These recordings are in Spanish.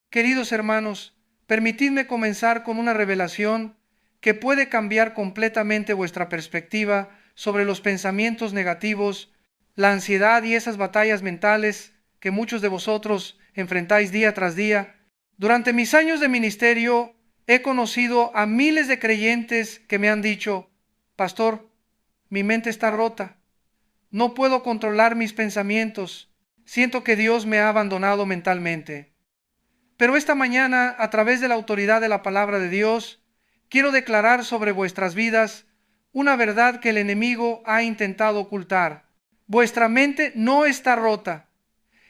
Queridos hermanos, permitidme comenzar con una revelación que puede cambiar completamente vuestra perspectiva sobre los pensamientos negativos, la ansiedad y esas batallas mentales que muchos de vosotros enfrentáis día tras día. Durante mis años de ministerio he conocido a miles de creyentes que me han dicho: Pastor, mi mente está rota, no puedo controlar mis pensamientos, siento que Dios me ha abandonado mentalmente. Pero esta mañana, a través de la autoridad de la palabra de Dios, quiero declarar sobre vuestras vidas una verdad que el enemigo ha intentado ocultar. Vuestra mente no está rota,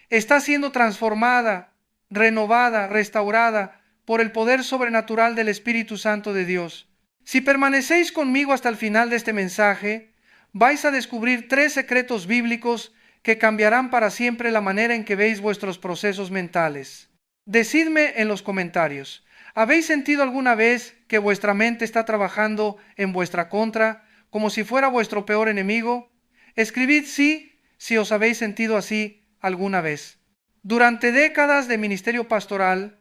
está siendo transformada, renovada, restaurada por el poder sobrenatural del Espíritu Santo de Dios. Si permanecéis conmigo hasta el final de este mensaje, vais a descubrir 3 secretos bíblicos que cambiarán para siempre la manera en que veis vuestros procesos mentales. Decidme en los comentarios, ¿habéis sentido alguna vez que vuestra mente está trabajando en vuestra contra, como si fuera vuestro peor enemigo? Escribid sí si os habéis sentido así alguna vez. Durante décadas de ministerio pastoral,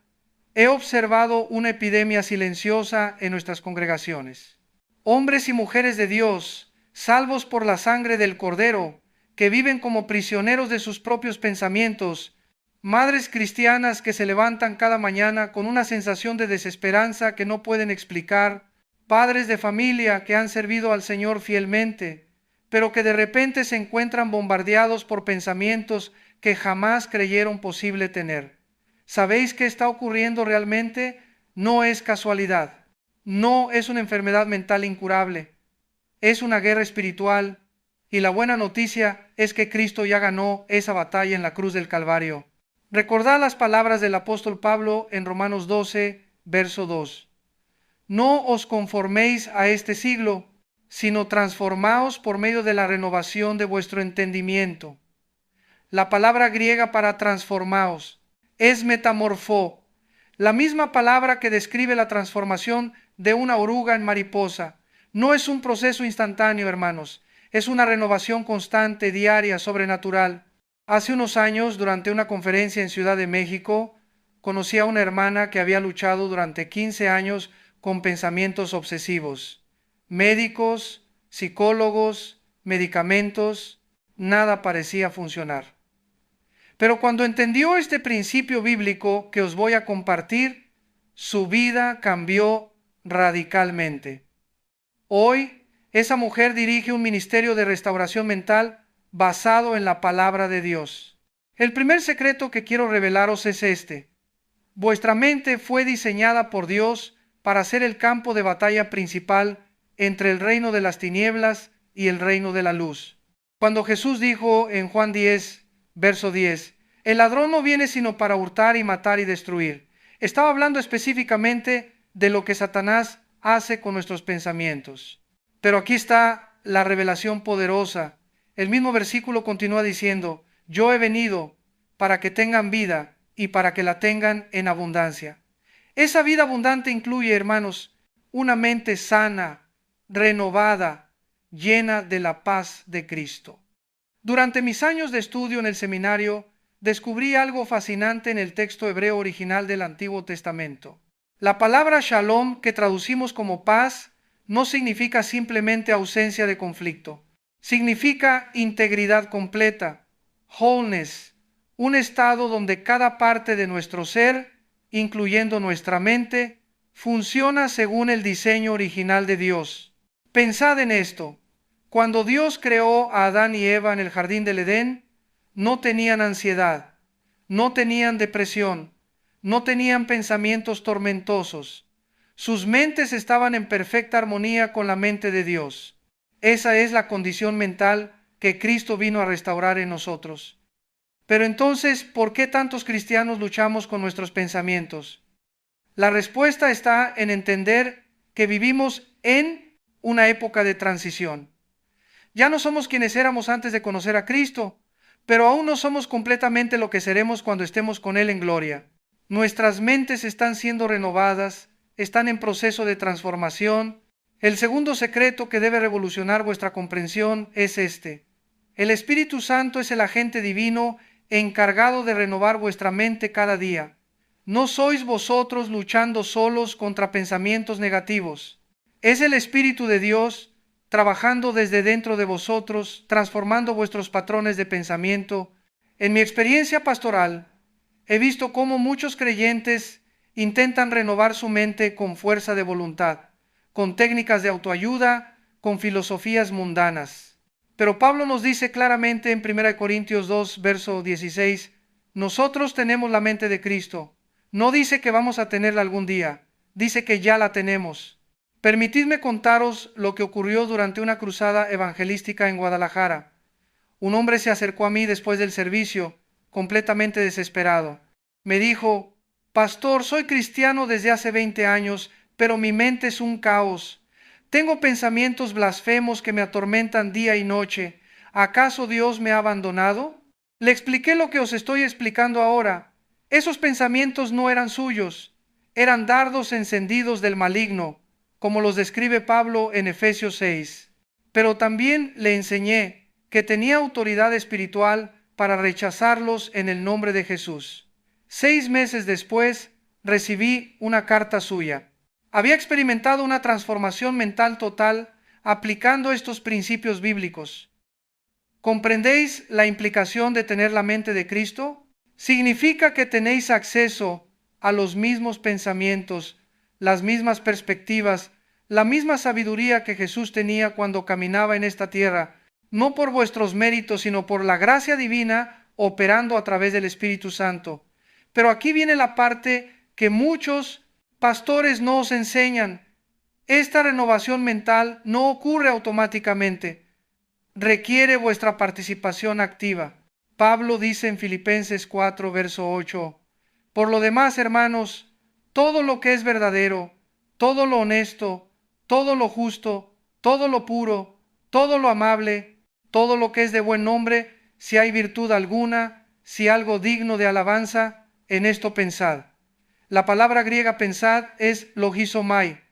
he observado una epidemia silenciosa en nuestras congregaciones. Hombres y mujeres de Dios, salvos por la sangre del Cordero, que viven como prisioneros de sus propios pensamientos, madres cristianas que se levantan cada mañana con una sensación de desesperanza que no pueden explicar, padres de familia que han servido al Señor fielmente, pero que de repente se encuentran bombardeados por pensamientos que jamás creyeron posible tener. ¿Sabéis qué está ocurriendo realmente? No es casualidad, no es una enfermedad mental incurable, es una guerra espiritual, y la buena noticia es que Cristo ya ganó esa batalla en la cruz del Calvario. Recordad las palabras del apóstol Pablo en Romanos 12, verso 2. No os conforméis a este siglo, sino transformaos por medio de la renovación de vuestro entendimiento. La palabra griega para transformaos es metamorfó, la misma palabra que describe la transformación de una oruga en mariposa. No es un proceso instantáneo, hermanos, es una renovación constante, diaria, sobrenatural. Hace unos años, durante una conferencia en Ciudad de México, conocí a una hermana que había luchado durante 15 años con pensamientos obsesivos. Médicos, psicólogos, medicamentos, nada parecía funcionar. Pero cuando entendió este principio bíblico que os voy a compartir, su vida cambió radicalmente. Hoy, esa mujer dirige un ministerio de restauración mental basado en la palabra de Dios. El primer secreto que quiero revelaros es este: vuestra mente fue diseñada por Dios para ser el campo de batalla principal entre el reino de las tinieblas y el reino de la luz. Cuando Jesús dijo en Juan 10, verso 10, el ladrón no viene sino para hurtar y matar y destruir, estaba hablando específicamente de lo que Satanás hace con nuestros pensamientos. Pero aquí está la revelación poderosa. El mismo versículo continúa diciendo: yo he venido para que tengan vida y para que la tengan en abundancia. Esa vida abundante incluye, hermanos, una mente sana, renovada, llena de la paz de Cristo. Durante mis años de estudio en el seminario, descubrí algo fascinante en el texto hebreo original del Antiguo Testamento. La palabra shalom, que traducimos como paz, no significa simplemente ausencia de conflicto. Significa integridad completa, wholeness, un estado donde cada parte de nuestro ser, incluyendo nuestra mente, funciona según el diseño original de Dios. Pensad en esto. Cuando Dios creó a Adán y Eva en el jardín del Edén, no tenían ansiedad, no tenían depresión, no tenían pensamientos tormentosos. Sus mentes estaban en perfecta armonía con la mente de Dios. Esa es la condición mental que Cristo vino a restaurar en nosotros. Pero entonces, ¿por qué tantos cristianos luchamos con nuestros pensamientos? La respuesta está en entender que vivimos en una época de transición. Ya no somos quienes éramos antes de conocer a Cristo, pero aún no somos completamente lo que seremos cuando estemos con Él en gloria. Nuestras mentes están siendo renovadas, están en proceso de transformación. El segundo secreto que debe revolucionar vuestra comprensión es este: el Espíritu Santo es el agente divino encargado de renovar vuestra mente cada día. No sois vosotros luchando solos contra pensamientos negativos. Es el Espíritu de Dios trabajando desde dentro de vosotros, transformando vuestros patrones de pensamiento. En mi experiencia pastoral, he visto cómo muchos creyentes intentan renovar su mente con fuerza de voluntad, con técnicas de autoayuda, con filosofías mundanas. Pero Pablo nos dice claramente en 1 Corintios 2, verso 16, nosotros tenemos la mente de Cristo. No dice que vamos a tenerla algún día, dice que ya la tenemos. Permitidme contaros lo que ocurrió durante una cruzada evangelística en Guadalajara. Un hombre se acercó a mí después del servicio, completamente desesperado. Me dijo, Pastor, soy cristiano desde hace 20 años, pero mi mente es un caos. Tengo pensamientos blasfemos que me atormentan día y noche. ¿Acaso Dios me ha abandonado? Le expliqué lo que os estoy explicando ahora. Esos pensamientos no eran suyos, eran dardos encendidos del maligno, como los describe Pablo en Efesios 6. Pero también le enseñé que tenía autoridad espiritual para rechazarlos en el nombre de Jesús. 6 meses después, recibí una carta suya. Había experimentado una transformación mental total aplicando estos principios bíblicos. ¿Comprendéis la implicación de tener la mente de Cristo? Significa que tenéis acceso a los mismos pensamientos, las mismas perspectivas, la misma sabiduría que Jesús tenía cuando caminaba en esta tierra, no por vuestros méritos, sino por la gracia divina operando a través del Espíritu Santo. Pero aquí viene la parte que muchos pastores no os enseñan. Esta renovación mental no ocurre automáticamente. Requiere vuestra participación activa. Pablo dice en Filipenses 4, verso 8, por lo demás, hermanos, todo lo que es verdadero, todo lo honesto, todo lo justo, todo lo puro, todo lo amable, todo lo que es de buen nombre, si hay virtud alguna, si algo digno de alabanza, en esto pensad. La palabra griega pensad es logizomai,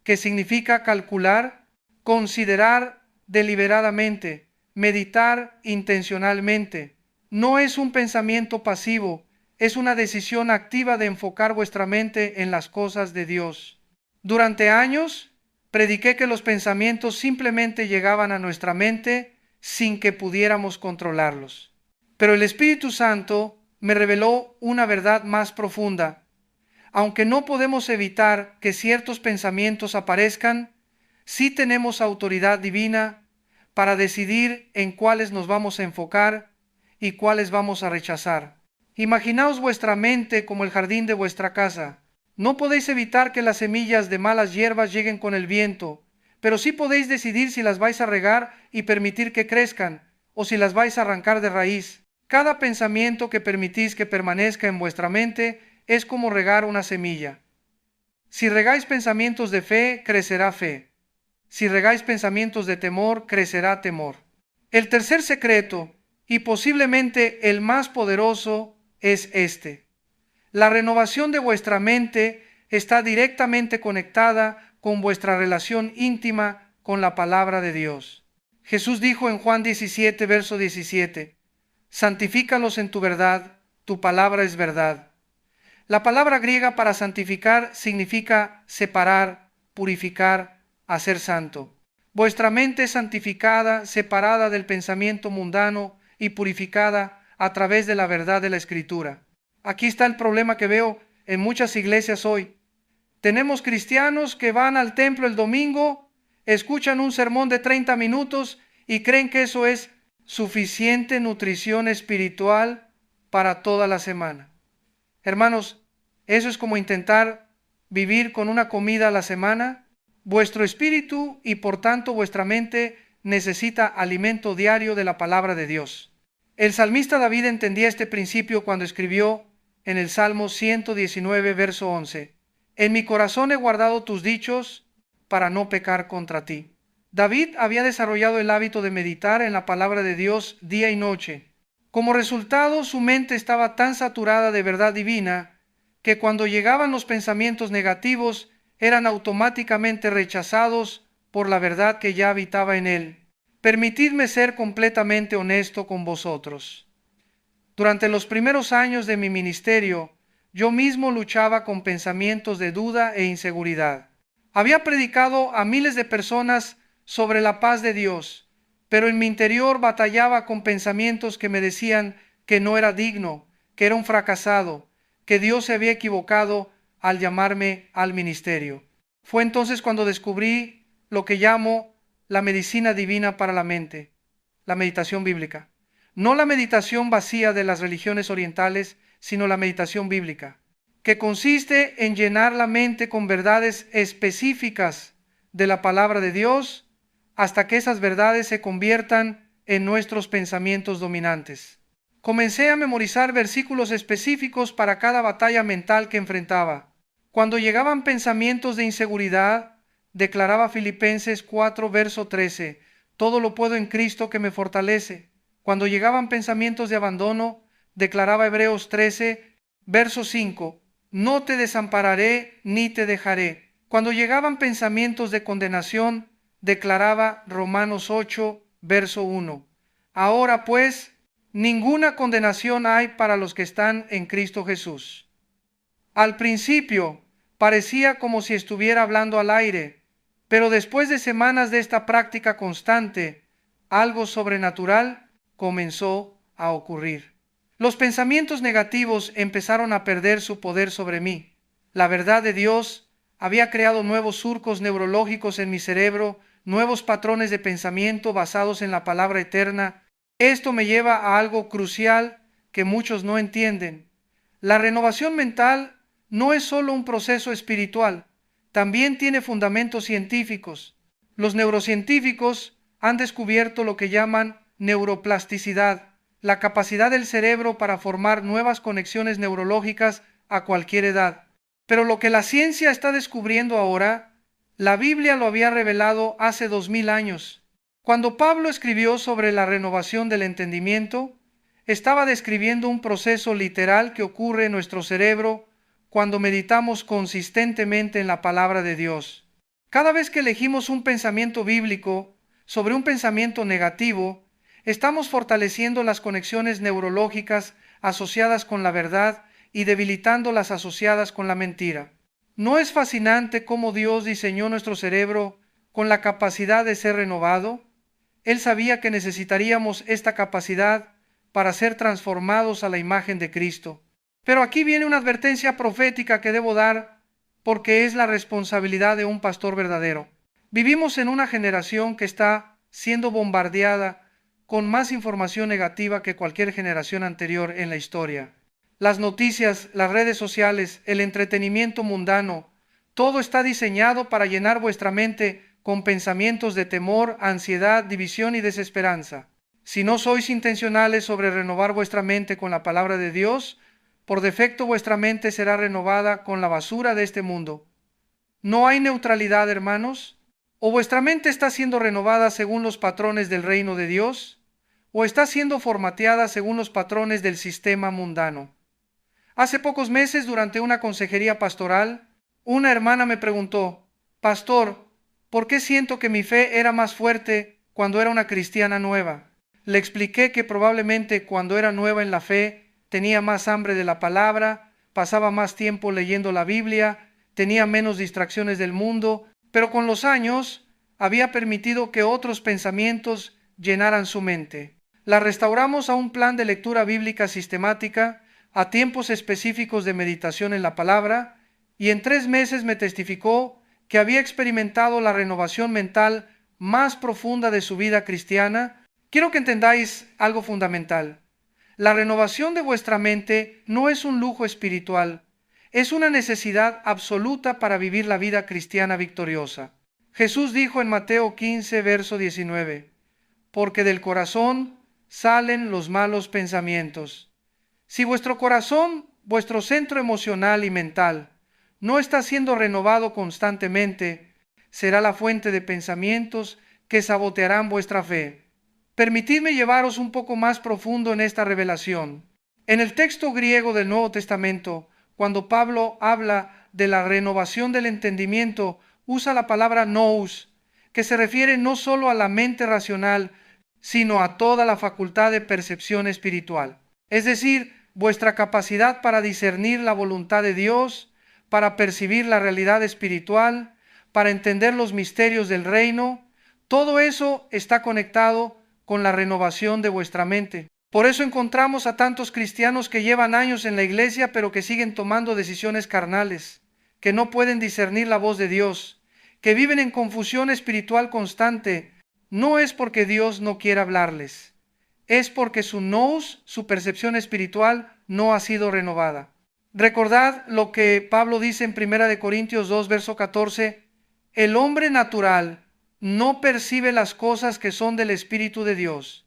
que significa calcular, considerar deliberadamente, meditar intencionalmente. No es un pensamiento pasivo, es una decisión activa de enfocar vuestra mente en las cosas de Dios. Durante años, prediqué que los pensamientos simplemente llegaban a nuestra mente sin que pudiéramos controlarlos. Pero el Espíritu Santo me reveló una verdad más profunda. Aunque no podemos evitar que ciertos pensamientos aparezcan, sí tenemos autoridad divina para decidir en cuáles nos vamos a enfocar y cuáles vamos a rechazar. Imaginaos vuestra mente como el jardín de vuestra casa. No podéis evitar que las semillas de malas hierbas lleguen con el viento, pero sí podéis decidir si las vais a regar y permitir que crezcan, o si las vais a arrancar de raíz. Cada pensamiento que permitís que permanezca en vuestra mente es como regar una semilla. Si regáis pensamientos de fe, crecerá fe. Si regáis pensamientos de temor, crecerá temor. El tercer secreto, y posiblemente el más poderoso, es este. La renovación de vuestra mente está directamente conectada con vuestra relación íntima con la palabra de Dios. Jesús dijo en Juan 17, verso 17, santifícalos en tu verdad, tu palabra es verdad. La palabra griega para santificar significa separar, purificar, hacer santo. Vuestra mente es santificada, separada del pensamiento mundano y purificada a través de la verdad de la Escritura. Aquí está el problema que veo en muchas iglesias hoy. Tenemos cristianos que van al templo el domingo, escuchan un sermón de 30 minutos y creen que eso es suficiente nutrición espiritual para toda la semana. Hermanos, eso es como intentar vivir con una comida a la semana. Vuestro espíritu y por tanto vuestra mente necesita alimento diario de la palabra de Dios. El salmista David entendía este principio cuando escribió en el Salmo 119, verso 11, en mi corazón he guardado tus dichos para no pecar contra ti. David había desarrollado el hábito de meditar en la palabra de Dios día y noche. Como resultado, su mente estaba tan saturada de verdad divina que cuando llegaban los pensamientos negativos eran automáticamente rechazados por la verdad que ya habitaba en él. Permitidme ser completamente honesto con vosotros. Durante los primeros años de mi ministerio, yo mismo luchaba con pensamientos de duda e inseguridad. Había predicado a miles de personas sobre la paz de Dios, pero en mi interior batallaba con pensamientos que me decían que no era digno, que era un fracasado, que Dios se había equivocado al llamarme al ministerio. Fue entonces cuando descubrí lo que llamo la medicina divina para la mente, la meditación bíblica. No la meditación vacía de las religiones orientales, sino la meditación bíblica, que consiste en llenar la mente con verdades específicas de la palabra de Dios hasta que esas verdades se conviertan en nuestros pensamientos dominantes. Comencé a memorizar versículos específicos para cada batalla mental que enfrentaba. Cuando llegaban pensamientos de inseguridad, declaraba Filipenses 4, verso 13, todo lo puedo en Cristo que me fortalece. Cuando llegaban pensamientos de abandono, declaraba Hebreos 13, verso 5, no te desampararé ni te dejaré. Cuando llegaban pensamientos de condenación, declaraba Romanos 8, verso 1, ahora pues, ninguna condenación hay para los que están en Cristo Jesús. Al principio parecía como si estuviera hablando al aire, pero después de semanas de esta práctica constante, algo sobrenatural comenzó a ocurrir. Los pensamientos negativos empezaron a perder su poder sobre mí. La verdad de Dios había creado nuevos surcos neurológicos en mi cerebro, nuevos patrones de pensamiento basados en la palabra eterna. Esto me lleva a algo crucial que muchos no entienden. La renovación mental no es solo un proceso espiritual, también tiene fundamentos científicos. Los neurocientíficos han descubierto lo que llaman neuroplasticidad, la capacidad del cerebro para formar nuevas conexiones neurológicas a cualquier edad. Pero lo que la ciencia está descubriendo ahora, la Biblia lo había revelado hace 2000 años. Cuando Pablo escribió sobre la renovación del entendimiento, estaba describiendo un proceso literal que ocurre en nuestro cerebro cuando meditamos consistentemente en la palabra de Dios. Cada vez que elegimos un pensamiento bíblico sobre un pensamiento negativo, estamos fortaleciendo las conexiones neurológicas asociadas con la verdad y debilitando las asociadas con la mentira. ¿No es fascinante cómo Dios diseñó nuestro cerebro con la capacidad de ser renovado? Él sabía que necesitaríamos esta capacidad para ser transformados a la imagen de Cristo. Pero aquí viene una advertencia profética que debo dar porque es la responsabilidad de un pastor verdadero. Vivimos en una generación que está siendo bombardeada con más información negativa que cualquier generación anterior en la historia. Las noticias, las redes sociales, el entretenimiento mundano, todo está diseñado para llenar vuestra mente con pensamientos de temor, ansiedad, división y desesperanza. Si no sois intencionales sobre renovar vuestra mente con la palabra de Dios, por defecto vuestra mente será renovada con la basura de este mundo. ¿No hay neutralidad, hermanos? ¿O vuestra mente está siendo renovada según los patrones del reino de Dios? ¿O está siendo formateada según los patrones del sistema mundano? Hace pocos meses, durante una consejería pastoral, una hermana me preguntó, Pastor, ¿por qué siento que mi fe era más fuerte cuando era una cristiana nueva? Le expliqué que probablemente cuando era nueva en la fe, tenía más hambre de la palabra, pasaba más tiempo leyendo la Biblia, tenía menos distracciones del mundo, pero con los años había permitido que otros pensamientos llenaran su mente. La restauramos a un plan de lectura bíblica sistemática, a tiempos específicos de meditación en la palabra, y en 3 meses me testificó que había experimentado la renovación mental más profunda de su vida cristiana. Quiero que entendáis algo fundamental. La renovación de vuestra mente no es un lujo espiritual, es una necesidad absoluta para vivir la vida cristiana victoriosa. Jesús dijo en Mateo 15, verso 19, porque del corazón salen los malos pensamientos. Si vuestro corazón, vuestro centro emocional y mental, no está siendo renovado constantemente, será la fuente de pensamientos que sabotearán vuestra fe. Permitidme llevaros un poco más profundo en esta revelación. En el texto griego del Nuevo Testamento, cuando Pablo habla de la renovación del entendimiento, usa la palabra nous, que se refiere no solo a la mente racional, sino a toda la facultad de percepción espiritual. Es decir, vuestra capacidad para discernir la voluntad de Dios, para percibir la realidad espiritual, para entender los misterios del reino. Todo eso está conectado con la renovación de vuestra mente. Por eso encontramos a tantos cristianos que llevan años en la iglesia, pero que siguen tomando decisiones carnales, que no pueden discernir la voz de Dios, que viven en confusión espiritual constante. No es porque Dios no quiera hablarles, es porque su nous, su percepción espiritual, no ha sido renovada. Recordad lo que Pablo dice en 1 Corintios 2, verso 14, el hombre natural no percibe las cosas que son del Espíritu de Dios,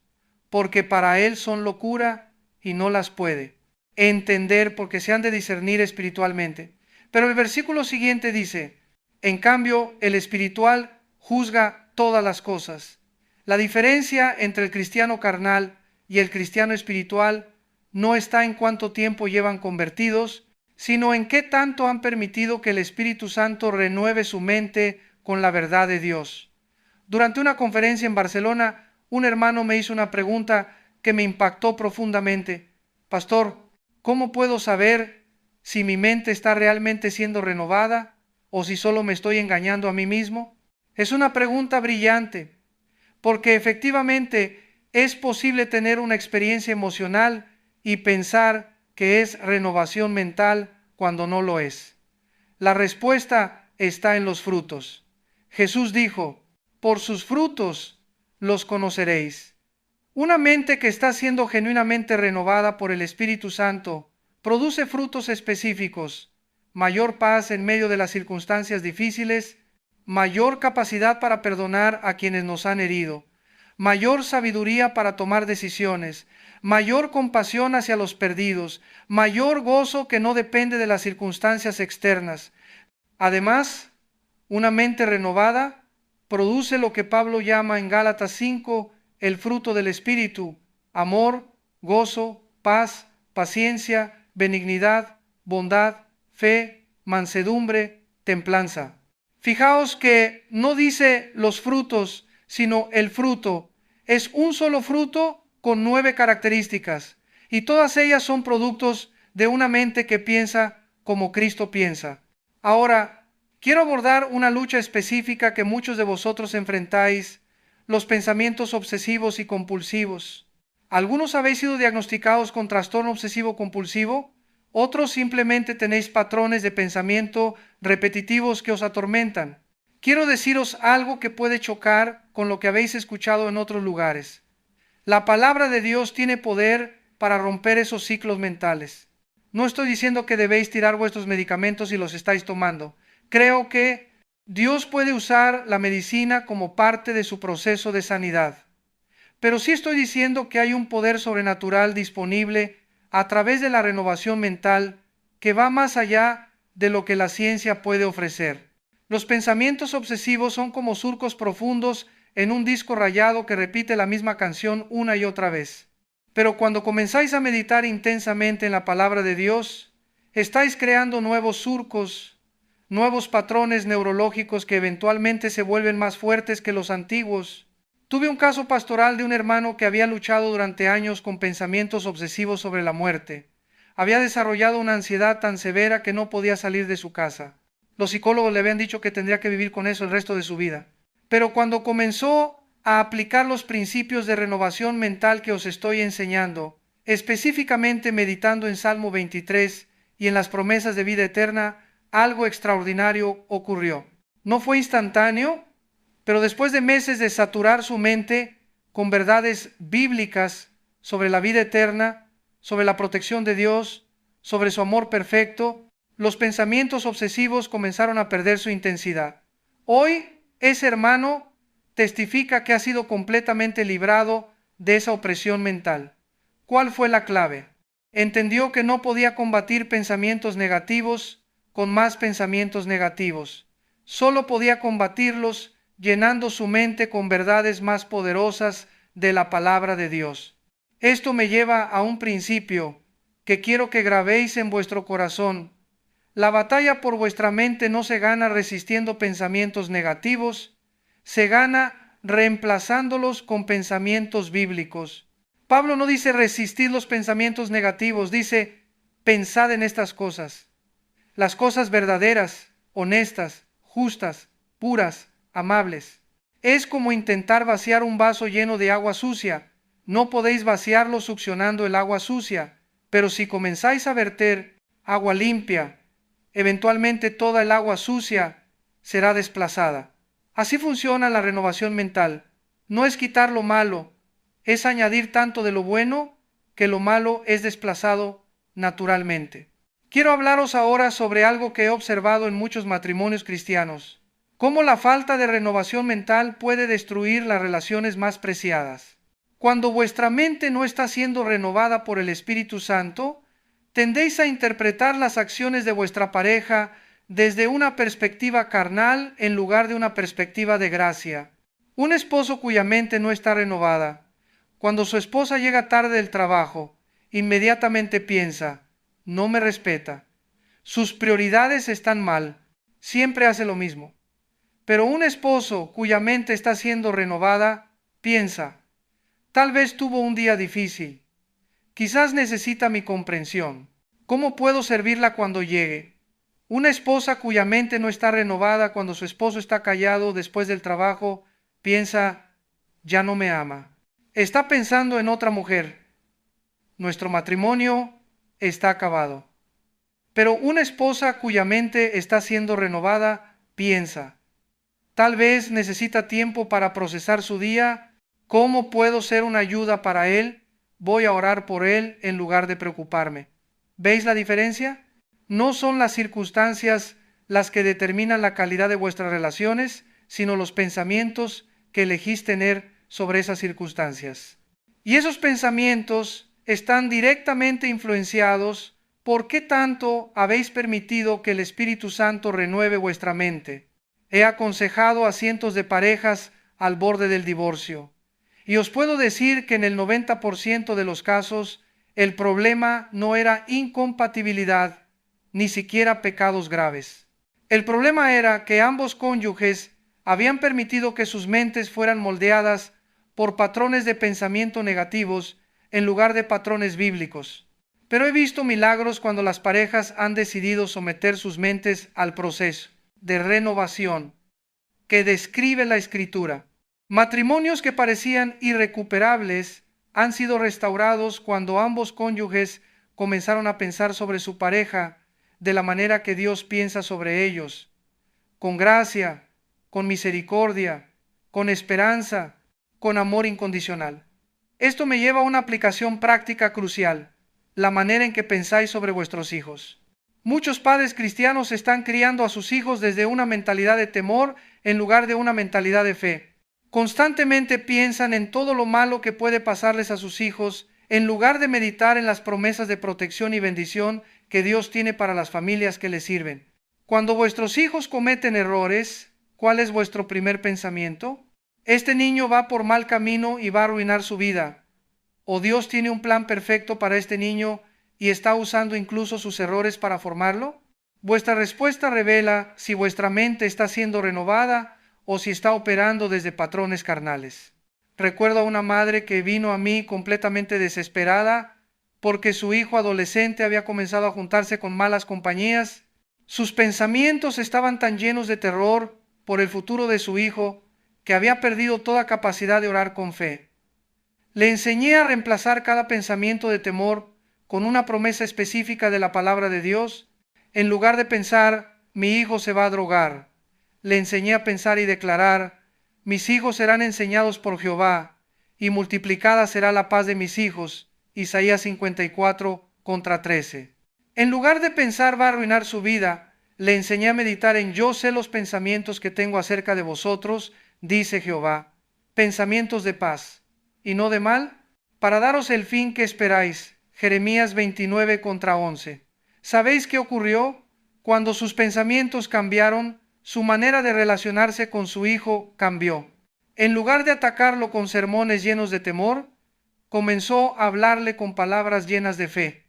porque para él son locura y no las puede entender porque se han de discernir espiritualmente. Pero el versículo siguiente dice, en cambio, el espiritual juzga todas las cosas. La diferencia entre el cristiano carnal y el cristiano espiritual no está en cuánto tiempo llevan convertidos, sino en qué tanto han permitido que el Espíritu Santo renueve su mente con la verdad de Dios. Durante una conferencia en Barcelona, un hermano me hizo una pregunta que me impactó profundamente. Pastor, ¿cómo puedo saber si mi mente está realmente siendo renovada o si solo me estoy engañando a mí mismo? Es una pregunta brillante, porque efectivamente es posible tener una experiencia emocional y pensar que es renovación mental cuando no lo es. La respuesta está en los frutos. Jesús dijo, por sus frutos los conoceréis. Una mente que está siendo genuinamente renovada por el Espíritu Santo produce frutos específicos, mayor paz en medio de las circunstancias difíciles, mayor capacidad para perdonar a quienes nos han herido, mayor sabiduría para tomar decisiones, mayor compasión hacia los perdidos, mayor gozo que no depende de las circunstancias externas. Además, una mente renovada produce lo que Pablo llama en Gálatas 5 el fruto del Espíritu: amor, gozo, paz, paciencia, benignidad, bondad, fe, mansedumbre, templanza. Fijaos que no dice los frutos, sino el fruto. Es un solo fruto con 9 características, y todas ellas son productos de una mente que piensa como Cristo piensa. Ahora, quiero abordar una lucha específica que muchos de vosotros enfrentáis: los pensamientos obsesivos y compulsivos. Algunos habéis sido diagnosticados con trastorno obsesivo compulsivo, otros simplemente tenéis patrones de pensamiento repetitivos que os atormentan. Quiero deciros algo que puede chocar con lo que habéis escuchado en otros lugares. La palabra de Dios tiene poder para romper esos ciclos mentales. No estoy diciendo que debéis tirar vuestros medicamentos si los estáis tomando. Creo que Dios puede usar la medicina como parte de su proceso de sanidad. Pero sí estoy diciendo que hay un poder sobrenatural disponible a través de la renovación mental que va más allá de lo que la ciencia puede ofrecer. Los pensamientos obsesivos son como surcos profundos en un disco rayado que repite la misma canción una y otra vez. Pero cuando comenzáis a meditar intensamente en la palabra de Dios, estáis creando nuevos surcos, nuevos patrones neurológicos que eventualmente se vuelven más fuertes que los antiguos. Tuve un caso pastoral de un hermano que había luchado durante años con pensamientos obsesivos sobre la muerte. Había desarrollado una ansiedad tan severa que no podía salir de su casa. Los psicólogos le habían dicho que tendría que vivir con eso el resto de su vida. Pero cuando comenzó a aplicar los principios de renovación mental que os estoy enseñando, específicamente meditando en Salmo 23 y en las promesas de vida eterna, algo extraordinario ocurrió. No fue instantáneo, pero después de meses de saturar su mente con verdades bíblicas sobre la vida eterna, sobre la protección de Dios, sobre su amor perfecto, los pensamientos obsesivos comenzaron a perder su intensidad. Hoy, ese hermano testifica que ha sido completamente librado de esa opresión mental. ¿Cuál fue la clave? Entendió que no podía combatir pensamientos negativos con más pensamientos negativos. Solo podía combatirlos llenando su mente con verdades más poderosas de la palabra de Dios. Esto me lleva a un principio que quiero que grabéis en vuestro corazón. La batalla por vuestra mente no se gana resistiendo pensamientos negativos, se gana reemplazándolos con pensamientos bíblicos. Pablo no dice resistir los pensamientos negativos, dice pensad en estas cosas. Las cosas verdaderas, honestas, justas, puras, amables. Es como intentar vaciar un vaso lleno de agua sucia. No podéis vaciarlo succionando el agua sucia, pero si comenzáis a verter agua limpia, eventualmente toda el agua sucia será desplazada. Así funciona la renovación mental. No es quitar lo malo, es añadir tanto de lo bueno que lo malo es desplazado naturalmente. Quiero hablaros ahora sobre algo que he observado en muchos matrimonios cristianos. Cómo la falta de renovación mental puede destruir las relaciones más preciadas. Cuando vuestra mente no está siendo renovada por el Espíritu Santo, tendéis a interpretar las acciones de vuestra pareja desde una perspectiva carnal en lugar de una perspectiva de gracia. Un esposo cuya mente no está renovada, cuando su esposa llega tarde del trabajo, inmediatamente piensa, no me respeta, sus prioridades están mal, siempre hace lo mismo. Pero un esposo cuya mente está siendo renovada, piensa, tal vez tuvo un día difícil, quizás necesita mi comprensión. ¿Cómo puedo servirla cuando llegue? Una esposa cuya mente no está renovada cuando su esposo está callado después del trabajo, piensa, ya no me ama. Está pensando en otra mujer. Nuestro matrimonio está acabado. Pero una esposa cuya mente está siendo renovada, piensa, tal vez necesita tiempo para procesar su día. ¿Cómo puedo ser una ayuda para él? Voy a orar por él en lugar de preocuparme. ¿Veis la diferencia? No son las circunstancias las que determinan la calidad de vuestras relaciones, sino los pensamientos que elegís tener sobre esas circunstancias. Y esos pensamientos están directamente influenciados por qué tanto habéis permitido que el Espíritu Santo renueve vuestra mente. He aconsejado a cientos de parejas al borde del divorcio. Y os puedo decir que en el 90% de los casos, el problema no era incompatibilidad, ni siquiera pecados graves. El problema era que ambos cónyuges habían permitido que sus mentes fueran moldeadas por patrones de pensamiento negativos en lugar de patrones bíblicos. Pero he visto milagros cuando las parejas han decidido someter sus mentes al proceso de renovación que describe la Escritura. Matrimonios que parecían irrecuperables han sido restaurados cuando ambos cónyuges comenzaron a pensar sobre su pareja de la manera que Dios piensa sobre ellos, con gracia, con misericordia, con esperanza, con amor incondicional. Esto me lleva a una aplicación práctica crucial, la manera en que pensáis sobre vuestros hijos. Muchos padres cristianos están criando a sus hijos desde una mentalidad de temor en lugar de una mentalidad de fe. Constantemente piensan en todo lo malo que puede pasarles a sus hijos en lugar de meditar en las promesas de protección y bendición que Dios tiene para las familias que les sirven. Cuando vuestros hijos cometen errores, ¿cuál es vuestro primer pensamiento? Este niño va por mal camino y va a arruinar su vida. ¿O Dios tiene un plan perfecto para este niño y está usando incluso sus errores para formarlo? Vuestra respuesta revela si vuestra mente está siendo renovada o si está operando desde patrones carnales. Recuerdo a una madre que vino a mí completamente desesperada porque su hijo adolescente había comenzado a juntarse con malas compañías. Sus pensamientos estaban tan llenos de terror por el futuro de su hijo que había perdido toda capacidad de orar con fe. Le enseñé a reemplazar cada pensamiento de temor con una promesa específica de la palabra de Dios. En lugar de pensar, mi hijo se va a drogar, le enseñé a pensar y declarar, mis hijos serán enseñados por Jehová, y multiplicada será la paz de mis hijos. Isaías 54:13. En lugar de pensar va a arruinar su vida, le enseñé a meditar en yo sé los pensamientos que tengo acerca de vosotros, dice Jehová, pensamientos de paz y no de mal, para daros el fin que esperáis. Jeremías 29:11. ¿Sabéis qué ocurrió? Cuando sus pensamientos cambiaron, su manera de relacionarse con su hijo cambió. En lugar de atacarlo con sermones llenos de temor, comenzó a hablarle con palabras llenas de fe.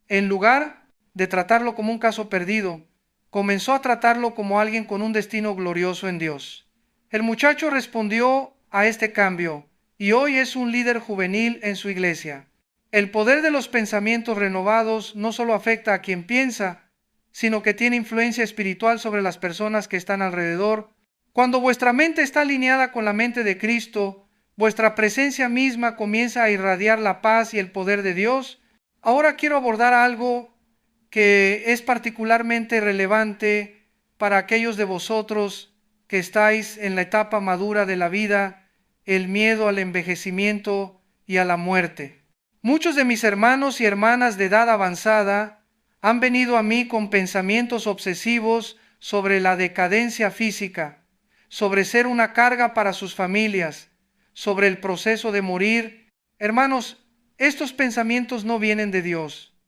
En lugar de tratarlo como un caso perdido, comenzó a tratarlo como alguien con un destino glorioso en Dios. El muchacho respondió a este cambio y hoy es un líder juvenil en su iglesia. El poder de los pensamientos renovados no solo afecta a quien piensa, sino que tiene influencia espiritual sobre las personas que están alrededor. Cuando vuestra mente está alineada con la mente de Cristo, vuestra presencia misma comienza a irradiar la paz y el poder de Dios. Ahora quiero abordar algo que es particularmente relevante para aquellos de vosotros que estáis en la etapa madura de la vida, el miedo al envejecimiento y a la muerte. Muchos de mis hermanos y hermanas de edad avanzada han venido a mí con pensamientos obsesivos sobre la decadencia física, sobre ser una carga para sus familias, sobre el proceso de morir. Hermanos, estos pensamientos no vienen de Dios.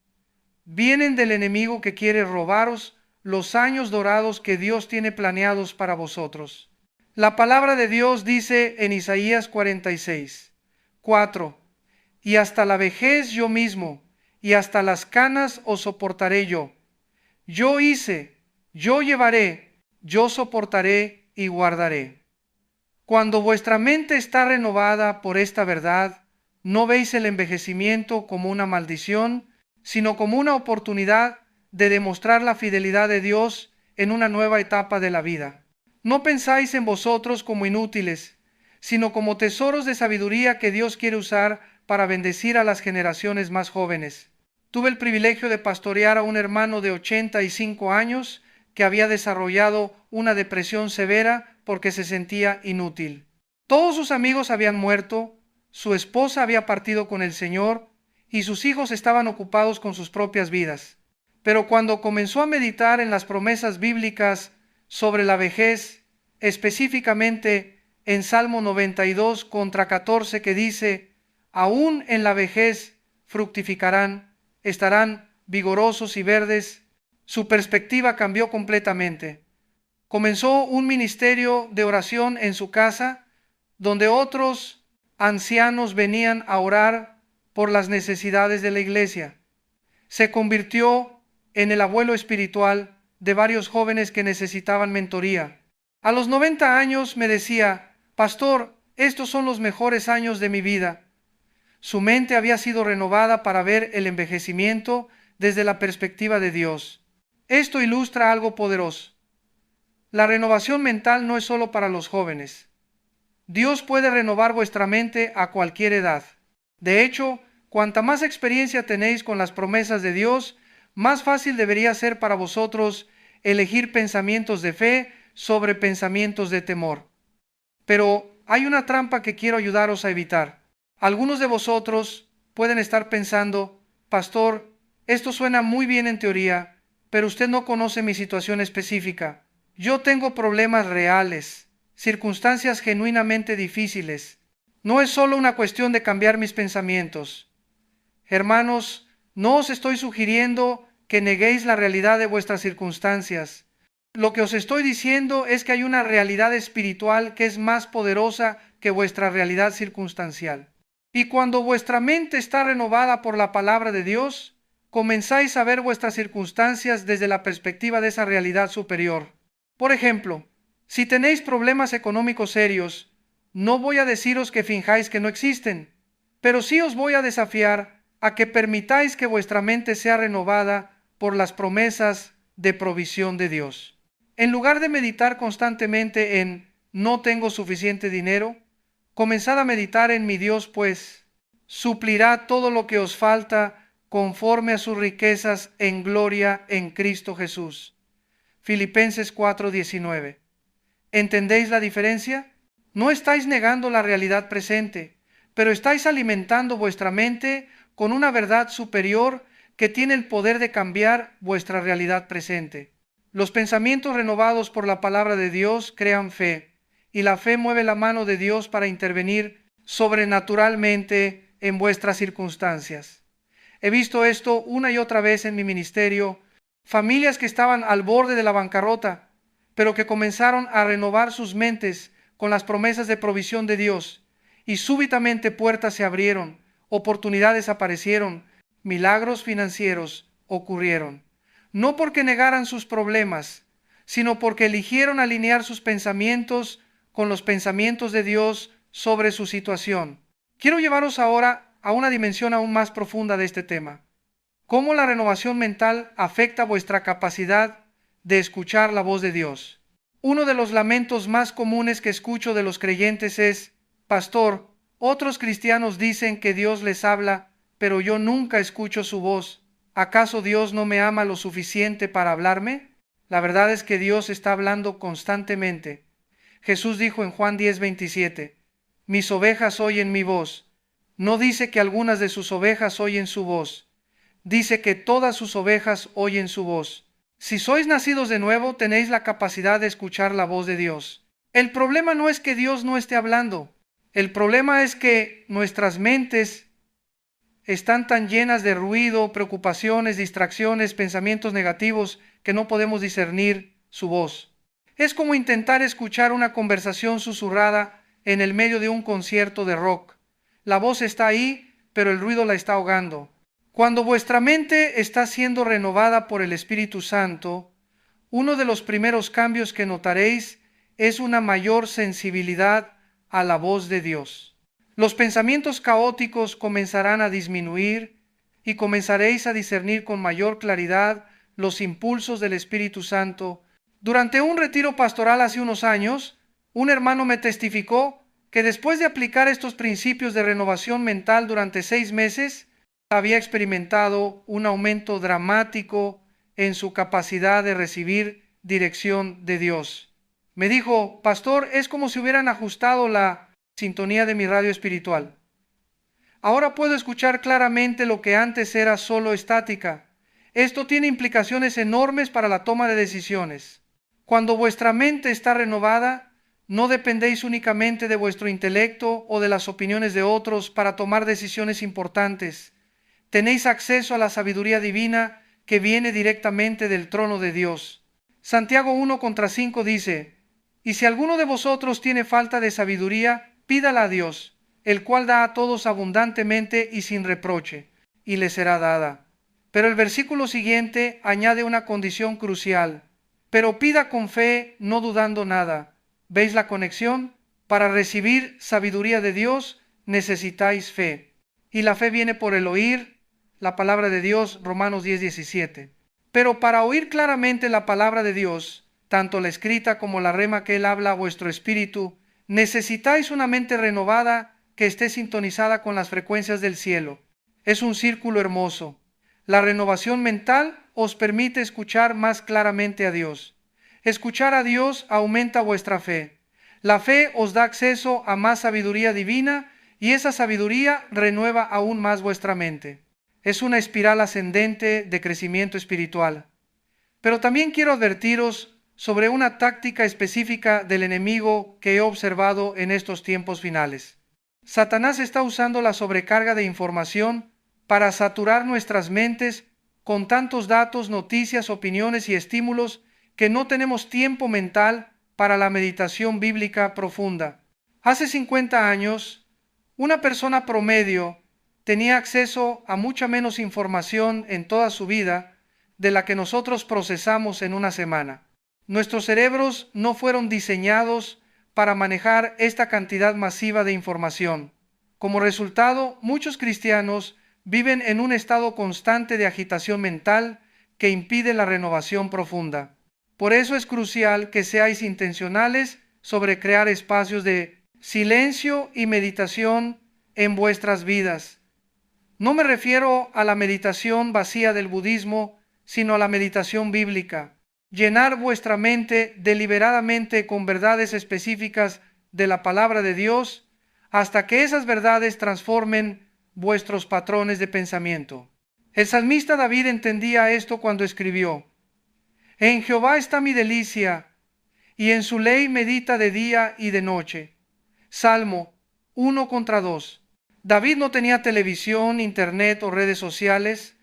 Vienen del enemigo que quiere robaros los años dorados que Dios tiene planeados para vosotros. La palabra de Dios dice en Isaías 46, 4, y hasta la vejez yo mismo, y hasta las canas os soportaré yo. Yo hice, yo llevaré, yo soportaré y guardaré. Cuando vuestra mente está renovada por esta verdad, no veis el envejecimiento como una maldición, sino como una oportunidad de demostrar la fidelidad de Dios en una nueva etapa de la vida. No pensáis en vosotros como inútiles, sino como tesoros de sabiduría que Dios quiere usar para bendecir a las generaciones más jóvenes. Tuve el privilegio de pastorear a un hermano de 85 años que había desarrollado una depresión severa porque se sentía inútil. Todos sus amigos habían muerto, su esposa había partido con el Señor y sus hijos estaban ocupados con sus propias vidas. Pero cuando comenzó a meditar en las promesas bíblicas sobre la vejez, específicamente en Salmo 92 contra 14 que dice, aún en la vejez fructificarán, estarán vigorosos y verdes, su perspectiva cambió completamente. Comenzó un ministerio de oración en su casa, donde otros ancianos venían a orar por las necesidades de la iglesia. Se convirtió en el abuelo espiritual de varios jóvenes que necesitaban mentoría. A los 90 años me decía, pastor, estos son los mejores años de mi vida. Su mente había sido renovada para ver el envejecimiento desde la perspectiva de Dios. Esto ilustra algo poderoso. La renovación mental no es solo para los jóvenes. Dios puede renovar vuestra mente a cualquier edad. De hecho, cuanta más experiencia tenéis con las promesas de Dios, más fácil debería ser para vosotros elegir pensamientos de fe sobre pensamientos de temor. Pero hay una trampa que quiero ayudaros a evitar. Algunos de vosotros pueden estar pensando, pastor, esto suena muy bien en teoría, pero usted no conoce mi situación específica. Yo tengo problemas reales, circunstancias genuinamente difíciles. No es solo una cuestión de cambiar mis pensamientos. Hermanos, no os estoy sugiriendo que neguéis la realidad de vuestras circunstancias. Lo que os estoy diciendo es que hay una realidad espiritual que es más poderosa que vuestra realidad circunstancial. Y cuando vuestra mente está renovada por la palabra de Dios, comenzáis a ver vuestras circunstancias desde la perspectiva de esa realidad superior. Por ejemplo, si tenéis problemas económicos serios, no voy a deciros que finjáis que no existen, pero sí os voy a desafiar a que permitáis que vuestra mente sea renovada por las promesas de provisión de Dios. En lugar de meditar constantemente en no tengo suficiente dinero, comenzad a meditar en mi Dios, pues suplirá todo lo que os falta conforme a sus riquezas en gloria en Cristo Jesús. Filipenses 4:19. ¿Entendéis la diferencia? No estáis negando la realidad presente, pero estáis alimentando vuestra mente con una verdad superior que tiene el poder de cambiar vuestra realidad presente. Los pensamientos renovados por la palabra de Dios crean fe, y la fe mueve la mano de Dios para intervenir sobrenaturalmente en vuestras circunstancias. He visto esto una y otra vez en mi ministerio, familias que estaban al borde de la bancarrota, pero que comenzaron a renovar sus mentes con las promesas de provisión de Dios, y súbitamente puertas se abrieron, oportunidades aparecieron, milagros financieros ocurrieron. No porque negaran sus problemas, sino porque eligieron alinear sus pensamientos con los pensamientos de Dios sobre su situación. Quiero llevaros ahora a una dimensión aún más profunda de este tema. ¿Cómo la renovación mental afecta vuestra capacidad de escuchar la voz de Dios? Uno de los lamentos más comunes que escucho de los creyentes es: Pastor, otros cristianos dicen que Dios les habla, pero yo nunca escucho su voz. ¿Acaso Dios no me ama lo suficiente para hablarme? La verdad es que Dios está hablando constantemente. Jesús dijo en Juan 10:27, mis ovejas oyen mi voz. No dice que algunas de sus ovejas oyen su voz. Dice que todas sus ovejas oyen su voz. Si sois nacidos de nuevo, tenéis la capacidad de escuchar la voz de Dios. El problema no es que Dios no esté hablando. El problema es que nuestras mentes están tan llenas de ruido, preocupaciones, distracciones, pensamientos negativos, que no podemos discernir su voz. Es como intentar escuchar una conversación susurrada en el medio de un concierto de rock. La voz está ahí, pero el ruido la está ahogando. Cuando vuestra mente está siendo renovada por el Espíritu Santo, uno de los primeros cambios que notaréis es una mayor sensibilidad a la voz de Dios. Los pensamientos caóticos comenzarán a disminuir y comenzaréis a discernir con mayor claridad los impulsos del Espíritu Santo. Durante un retiro pastoral hace unos años, un hermano me testificó que después de aplicar estos principios de renovación mental durante 6 meses, había experimentado un aumento dramático en su capacidad de recibir dirección de Dios. Me dijo: Pastor, es como si hubieran ajustado la sintonía de mi radio espiritual. Ahora puedo escuchar claramente lo que antes era solo estática. Esto tiene implicaciones enormes para la toma de decisiones. Cuando vuestra mente está renovada, no dependéis únicamente de vuestro intelecto o de las opiniones de otros para tomar decisiones importantes. Tenéis acceso a la sabiduría divina que viene directamente del trono de Dios. Santiago 1:5 dice: y si alguno de vosotros tiene falta de sabiduría, pídala a Dios, el cual da a todos abundantemente y sin reproche, y le será dada. Pero el versículo siguiente añade una condición crucial: pero pida con fe, no dudando nada. ¿Veis la conexión? Para recibir sabiduría de Dios necesitáis fe. Y la fe viene por el oír la palabra de Dios, Romanos 10:17. Pero para oír claramente la palabra de Dios, tanto la escrita como la rema que Él habla a vuestro espíritu, necesitáis una mente renovada que esté sintonizada con las frecuencias del cielo. Es un círculo hermoso. La renovación mental os permite escuchar más claramente a Dios. Escuchar a Dios aumenta vuestra fe. La fe os da acceso a más sabiduría divina y esa sabiduría renueva aún más vuestra mente. Es una espiral ascendente de crecimiento espiritual. Pero también quiero advertiros sobre una táctica específica del enemigo que he observado en estos tiempos finales. Satanás está usando la sobrecarga de información para saturar nuestras mentes con tantos datos, noticias, opiniones y estímulos que no tenemos tiempo mental para la meditación bíblica profunda. Hace 50 años, una persona promedio tenía acceso a mucha menos información en toda su vida de la que nosotros procesamos en una semana. Nuestros cerebros no fueron diseñados para manejar esta cantidad masiva de información. Como resultado, muchos cristianos viven en un estado constante de agitación mental que impide la renovación profunda. Por eso es crucial que seáis intencionales sobre crear espacios de silencio y meditación en vuestras vidas. No me refiero a la meditación vacía del budismo, sino a la meditación bíblica. Llenar vuestra mente deliberadamente con verdades específicas de la palabra de Dios hasta que esas verdades transformen vuestros patrones de pensamiento. El salmista David entendía esto cuando escribió: en Jehová está mi delicia, y en su ley medita de día y de noche. Salmo 1:2. David no tenía televisión, internet o redes sociales,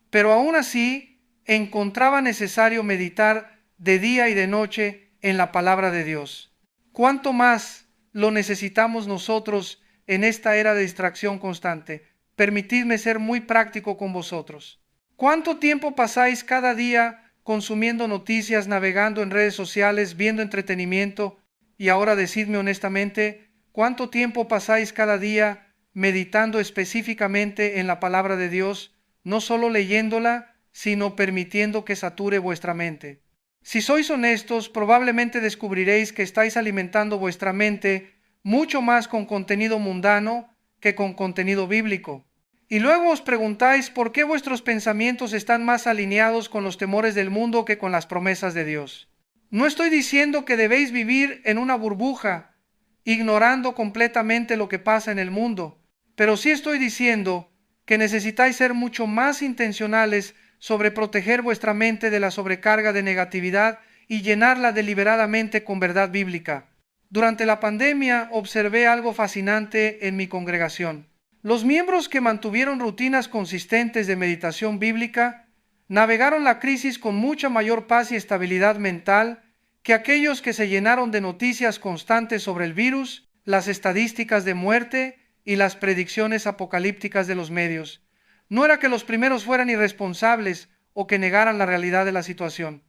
pero aún así encontraba necesario meditar de día y de noche en la palabra de Dios. ¿Cuánto más lo necesitamos nosotros en esta era de distracción constante? Permitidme ser muy práctico con vosotros. ¿Cuánto tiempo pasáis cada día consumiendo noticias, navegando en redes sociales, viendo entretenimiento? Y ahora decidme honestamente, ¿cuánto tiempo pasáis cada día meditando específicamente en la palabra de Dios, no solo leyéndola, sino permitiendo que sature vuestra mente. Si sois honestos, probablemente descubriréis que estáis alimentando vuestra mente mucho más con contenido mundano que con contenido bíblico. Y luego os preguntáis por qué vuestros pensamientos están más alineados con los temores del mundo que con las promesas de Dios. No estoy diciendo que debéis vivir en una burbuja, ignorando completamente lo que pasa en el mundo, pero sí estoy diciendo que necesitáis ser mucho más intencionales sobre proteger vuestra mente de la sobrecarga de negatividad y llenarla deliberadamente con verdad bíblica. Durante la pandemia observé algo fascinante en mi congregación. Los miembros que mantuvieron rutinas consistentes de meditación bíblica navegaron la crisis con mucha mayor paz y estabilidad mental que aquellos que se llenaron de noticias constantes sobre el virus, las estadísticas de muerte y las predicciones apocalípticas de los medios. No era que los primeros fueran irresponsables o que negaran la realidad de la situación.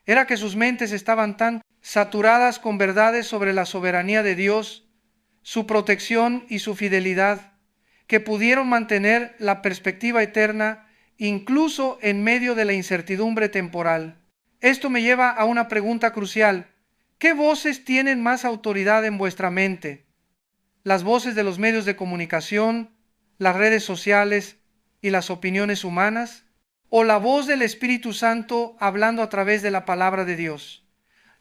Era que sus mentes estaban tan saturadas con verdades sobre la soberanía de Dios, su protección y su fidelidad, que pudieron mantener la perspectiva eterna incluso en medio de la incertidumbre temporal. Esto me lleva a una pregunta crucial. ¿Qué voces tienen más autoridad en vuestra mente? ¿Las voces de los medios de comunicación, las redes sociales y las opiniones humanas? ¿O la voz del Espíritu Santo hablando a través de la palabra de Dios?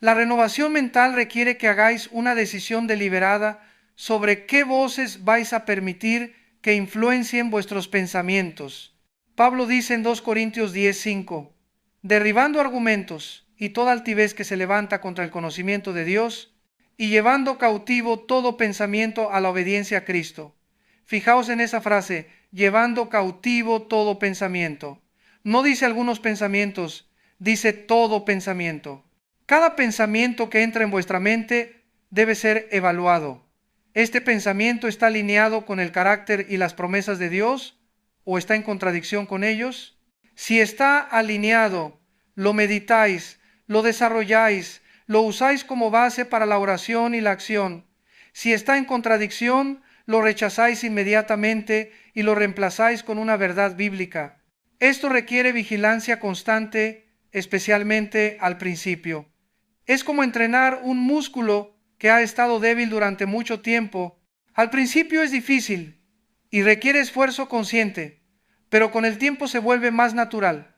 La renovación mental requiere que hagáis una decisión deliberada sobre qué voces vais a permitir que influencien vuestros pensamientos. Pablo dice en 2 Corintios 10:5, derribando argumentos y toda altivez que se levanta contra el conocimiento de Dios, y llevando cautivo todo pensamiento a la obediencia a Cristo. Fijaos en esa frase, llevando cautivo todo pensamiento. No dice algunos pensamientos, dice todo pensamiento. Cada pensamiento que entra en vuestra mente debe ser evaluado. ¿Este pensamiento está alineado con el carácter y las promesas de Dios o está en contradicción con ellos? Si está alineado, lo meditáis, lo desarrolláis, lo usáis como base para la oración y la acción. Si está en contradicción, lo rechazáis inmediatamente y lo reemplazáis con una verdad bíblica. Esto requiere vigilancia constante, especialmente al principio. Es como entrenar un músculo que ha estado débil durante mucho tiempo. Al principio es difícil y requiere esfuerzo consciente, pero con el tiempo se vuelve más natural.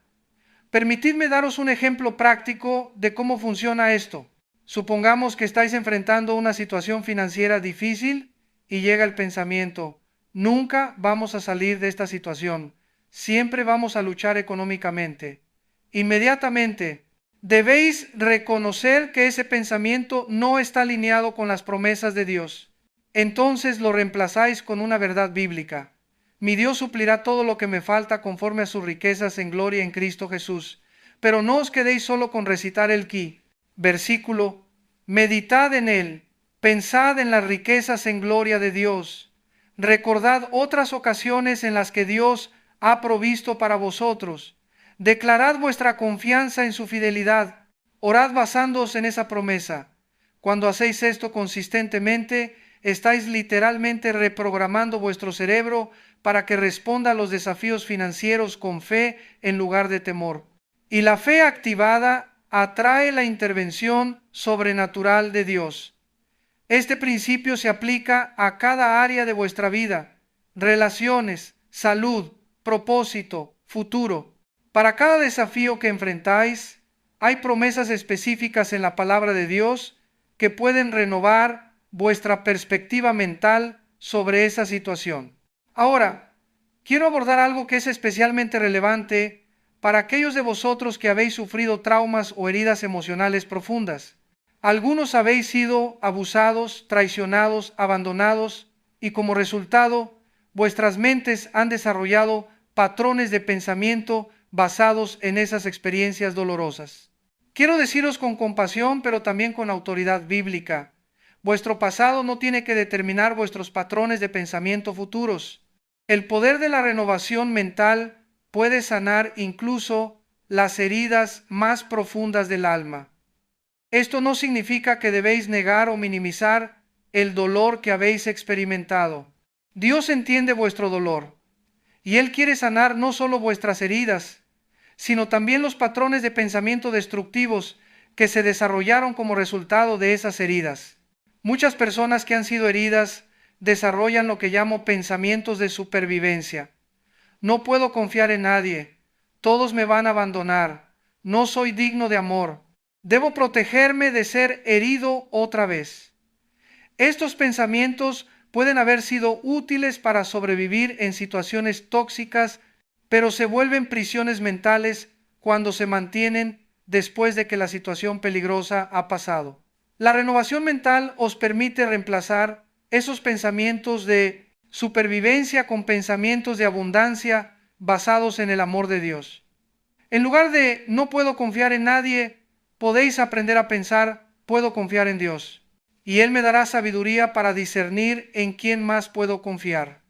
Permitidme daros un ejemplo práctico de cómo funciona esto. Supongamos que estáis enfrentando una situación financiera difícil y llega el pensamiento, nunca vamos a salir de esta situación, siempre vamos a luchar económicamente. Inmediatamente, debéis reconocer que ese pensamiento no está alineado con las promesas de Dios. Entonces lo reemplazáis con una verdad bíblica. Mi Dios suplirá todo lo que me falta conforme a sus riquezas en gloria en Cristo Jesús. Pero no os quedéis solo con recitar el versículo, meditad en él, pensad en las riquezas en gloria de Dios. Recordad otras ocasiones en las que Dios ha provisto para vosotros. Declarad vuestra confianza en su fidelidad. Orad basándoos en esa promesa. Cuando hacéis esto consistentemente, estáis literalmente reprogramando vuestro cerebro para que responda a los desafíos financieros con fe en lugar de temor. Y la fe activada atrae la intervención sobrenatural de Dios. Este principio se aplica a cada área de vuestra vida: relaciones, salud, propósito, futuro. Para cada desafío que enfrentáis, hay promesas específicas en la palabra de Dios que pueden renovar vuestra perspectiva mental sobre esa situación. Ahora, quiero abordar algo que es especialmente relevante para aquellos de vosotros que habéis sufrido traumas o heridas emocionales profundas. Algunos habéis sido abusados, traicionados, abandonados y como resultado, vuestras mentes han desarrollado patrones de pensamiento basados en esas experiencias dolorosas. Quiero deciros con compasión, pero también con autoridad bíblica: vuestro pasado no tiene que determinar vuestros patrones de pensamiento futuros. El poder de la renovación mental puede sanar incluso las heridas más profundas del alma. Esto no significa que debéis negar o minimizar el dolor que habéis experimentado. Dios entiende vuestro dolor y Él quiere sanar no solo vuestras heridas, sino también los patrones de pensamiento destructivos que se desarrollaron como resultado de esas heridas. Muchas personas que han sido heridas desarrollan lo que llamo pensamientos de supervivencia. No puedo confiar en nadie, todos me van a abandonar, no soy digno de amor, debo protegerme de ser herido otra vez. Estos pensamientos pueden haber sido útiles para sobrevivir en situaciones tóxicas, pero se vuelven prisiones mentales cuando se mantienen después de que la situación peligrosa ha pasado. La renovación mental os permite reemplazar esos pensamientos de supervivencia con pensamientos de abundancia basados en el amor de Dios. En lugar de no puedo confiar en nadie, podéis aprender a pensar puedo confiar en Dios. Y Él me dará sabiduría para discernir en quién más puedo confiar.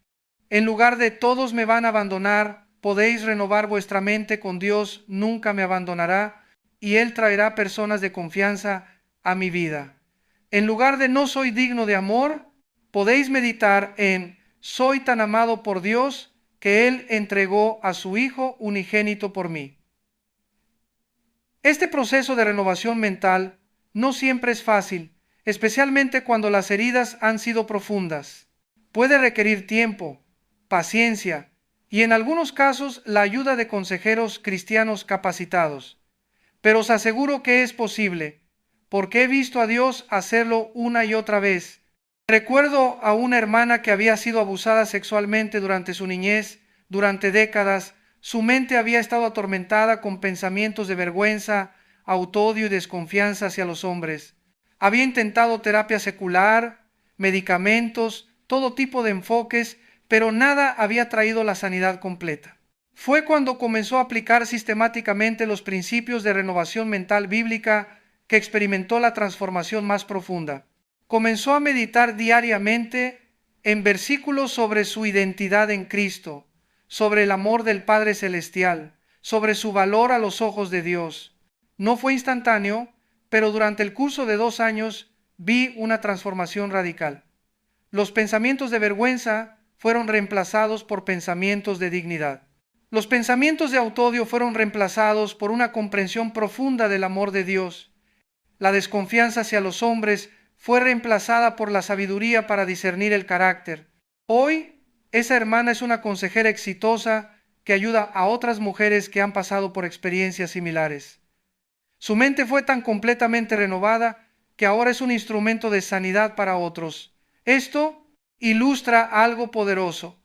En lugar de todos me van a abandonar, podéis renovar vuestra mente con Dios nunca me abandonará y Él traerá personas de confianza a mi vida. En lugar de no soy digno de amor, podéis meditar en soy tan amado por Dios que Él entregó a su Hijo unigénito por mí. Este proceso de renovación mental no siempre es fácil, especialmente cuando las heridas han sido profundas. Puede requerir tiempo, paciencia y en algunos casos la ayuda de consejeros cristianos capacitados. Pero os aseguro que es posible, porque he visto a Dios hacerlo una y otra vez. Recuerdo a una hermana que había sido abusada sexualmente durante su niñez, durante décadas. Su mente había estado atormentada con pensamientos de vergüenza, autoodio y desconfianza hacia los hombres. Había intentado terapia secular, medicamentos, todo tipo de enfoques, pero nada había traído la sanidad completa. Fue cuando comenzó a aplicar sistemáticamente los principios de renovación mental bíblica que experimentó la transformación más profunda. Comenzó a meditar diariamente en versículos sobre su identidad en Cristo, sobre el amor del Padre Celestial, sobre su valor a los ojos de Dios. No fue instantáneo, pero durante el curso de 2 años vi una transformación radical. Los pensamientos de vergüenza fueron reemplazados por pensamientos de dignidad. Los pensamientos de autoodio fueron reemplazados por una comprensión profunda del amor de Dios. La desconfianza hacia los hombres fue reemplazada por la sabiduría para discernir el carácter. Hoy, esa hermana es una consejera exitosa que ayuda a otras mujeres que han pasado por experiencias similares. Su mente fue tan completamente renovada que ahora es un instrumento de sanidad para otros. Esto ilustra algo poderoso.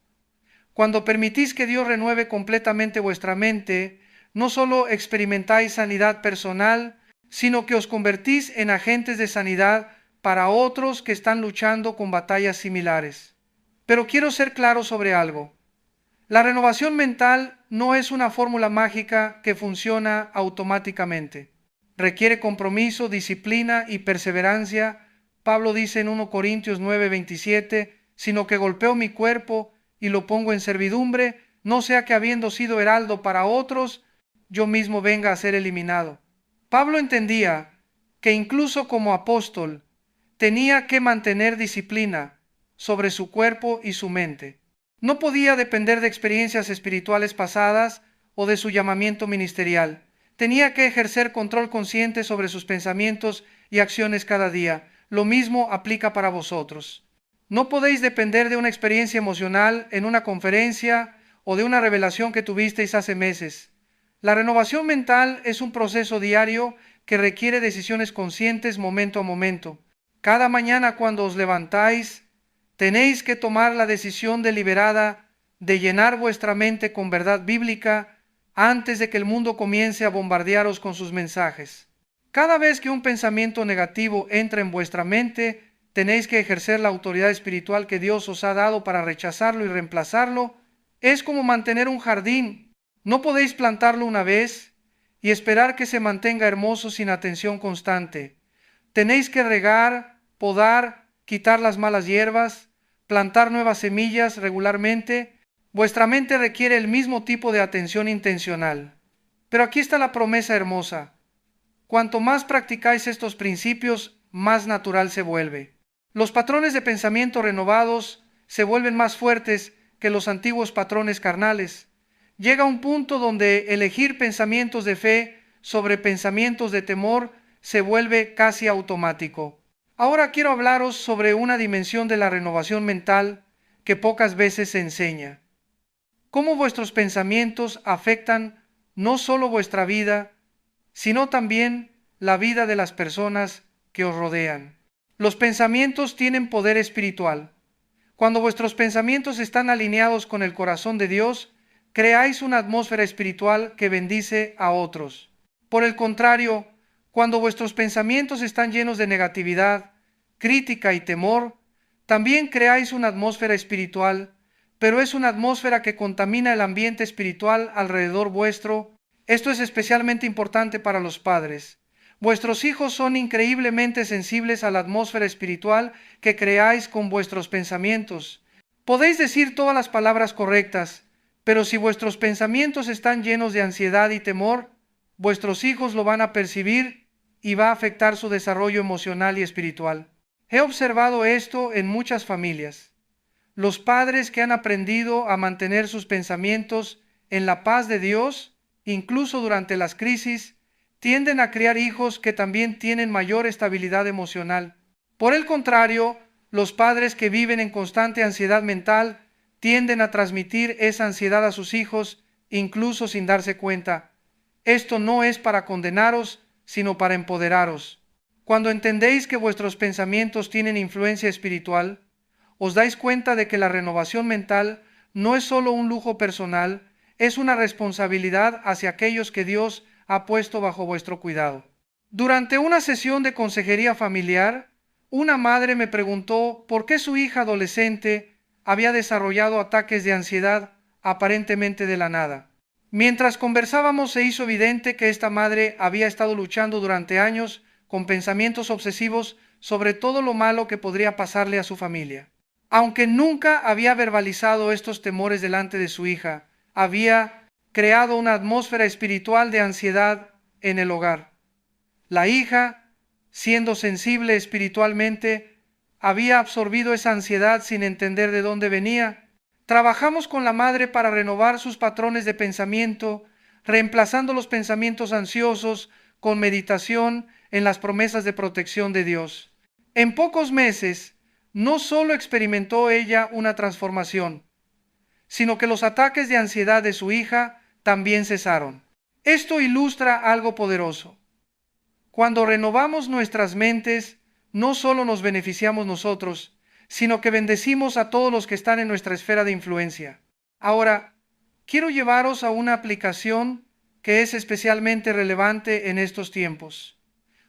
Cuando permitís que Dios renueve completamente vuestra mente, no solo experimentáis sanidad personal, sino que os convertís en agentes de sanidad para otros que están luchando con batallas similares. Pero quiero ser claro sobre algo. La renovación mental no es una fórmula mágica que funciona automáticamente. Requiere compromiso, disciplina y perseverancia. Pablo dice en 1 Corintios 9:27, sino que golpeo mi cuerpo y lo pongo en servidumbre, no sea que habiendo sido heraldo para otros, yo mismo venga a ser eliminado. Pablo entendía que incluso como apóstol tenía que mantener disciplina sobre su cuerpo y su mente. No podía depender de experiencias espirituales pasadas o de su llamamiento ministerial. Tenía que ejercer control consciente sobre sus pensamientos y acciones cada día. Lo mismo aplica para vosotros. No podéis depender de una experiencia emocional en una conferencia o de una revelación que tuvisteis hace meses. La renovación mental es un proceso diario que requiere decisiones conscientes momento a momento. Cada mañana cuando os levantáis, tenéis que tomar la decisión deliberada de llenar vuestra mente con verdad bíblica antes de que el mundo comience a bombardearos con sus mensajes. Cada vez que un pensamiento negativo entra en vuestra mente, tenéis que ejercer la autoridad espiritual que Dios os ha dado para rechazarlo y reemplazarlo. Es como mantener un jardín. No podéis plantarlo una vez y esperar que se mantenga hermoso sin atención constante. Tenéis que regar, podar, quitar las malas hierbas, plantar nuevas semillas regularmente. Vuestra mente requiere el mismo tipo de atención intencional. Pero aquí está la promesa hermosa. Cuanto más practicáis estos principios, más natural se vuelve. Los patrones de pensamiento renovados se vuelven más fuertes que los antiguos patrones carnales. Llega un punto donde elegir pensamientos de fe sobre pensamientos de temor se vuelve casi automático. Ahora quiero hablaros sobre una dimensión de la renovación mental que pocas veces se enseña. Cómo vuestros pensamientos afectan no solo vuestra vida, sino también la vida de las personas que os rodean. Los pensamientos tienen poder espiritual. Cuando vuestros pensamientos están alineados con el corazón de Dios, creáis una atmósfera espiritual que bendice a otros. Por el contrario, cuando vuestros pensamientos están llenos de negatividad, crítica y temor, también creáis una atmósfera espiritual, pero es una atmósfera que contamina el ambiente espiritual alrededor vuestro. Esto es especialmente importante para los padres. Vuestros hijos son increíblemente sensibles a la atmósfera espiritual que creáis con vuestros pensamientos. Podéis decir todas las palabras correctas, pero si vuestros pensamientos están llenos de ansiedad y temor, vuestros hijos lo van a percibir y va a afectar su desarrollo emocional y espiritual. He observado esto en muchas familias. Los padres que han aprendido a mantener sus pensamientos en la paz de Dios, incluso durante las crisis, tienden a criar hijos que también tienen mayor estabilidad emocional. Por el contrario, los padres que viven en constante ansiedad mental tienden a transmitir esa ansiedad a sus hijos, incluso sin darse cuenta. Esto no es para condenaros, sino para empoderaros. Cuando entendéis que vuestros pensamientos tienen influencia espiritual, os dais cuenta de que la renovación mental no es solo un lujo personal, es una responsabilidad hacia aquellos que Dios ha puesto bajo vuestro cuidado. Durante una sesión de consejería familiar, una madre me preguntó por qué su hija adolescente había desarrollado ataques de ansiedad aparentemente de la nada. Mientras conversábamos se hizo evidente que esta madre había estado luchando durante años con pensamientos obsesivos sobre todo lo malo que podría pasarle a su familia. Aunque nunca había verbalizado estos temores delante de su hija, había creado una atmósfera espiritual de ansiedad en el hogar. La hija, siendo sensible espiritualmente, había absorbido esa ansiedad sin entender de dónde venía. Trabajamos con la madre para renovar sus patrones de pensamiento, reemplazando los pensamientos ansiosos con meditación en las promesas de protección de Dios. En pocos meses, no solo experimentó ella una transformación, sino que los ataques de ansiedad de su hija también cesaron. Esto ilustra algo poderoso. Cuando renovamos nuestras mentes, no solo nos beneficiamos nosotros, sino que bendecimos a todos los que están en nuestra esfera de influencia. Ahora, quiero llevaros a una aplicación que es especialmente relevante en estos tiempos.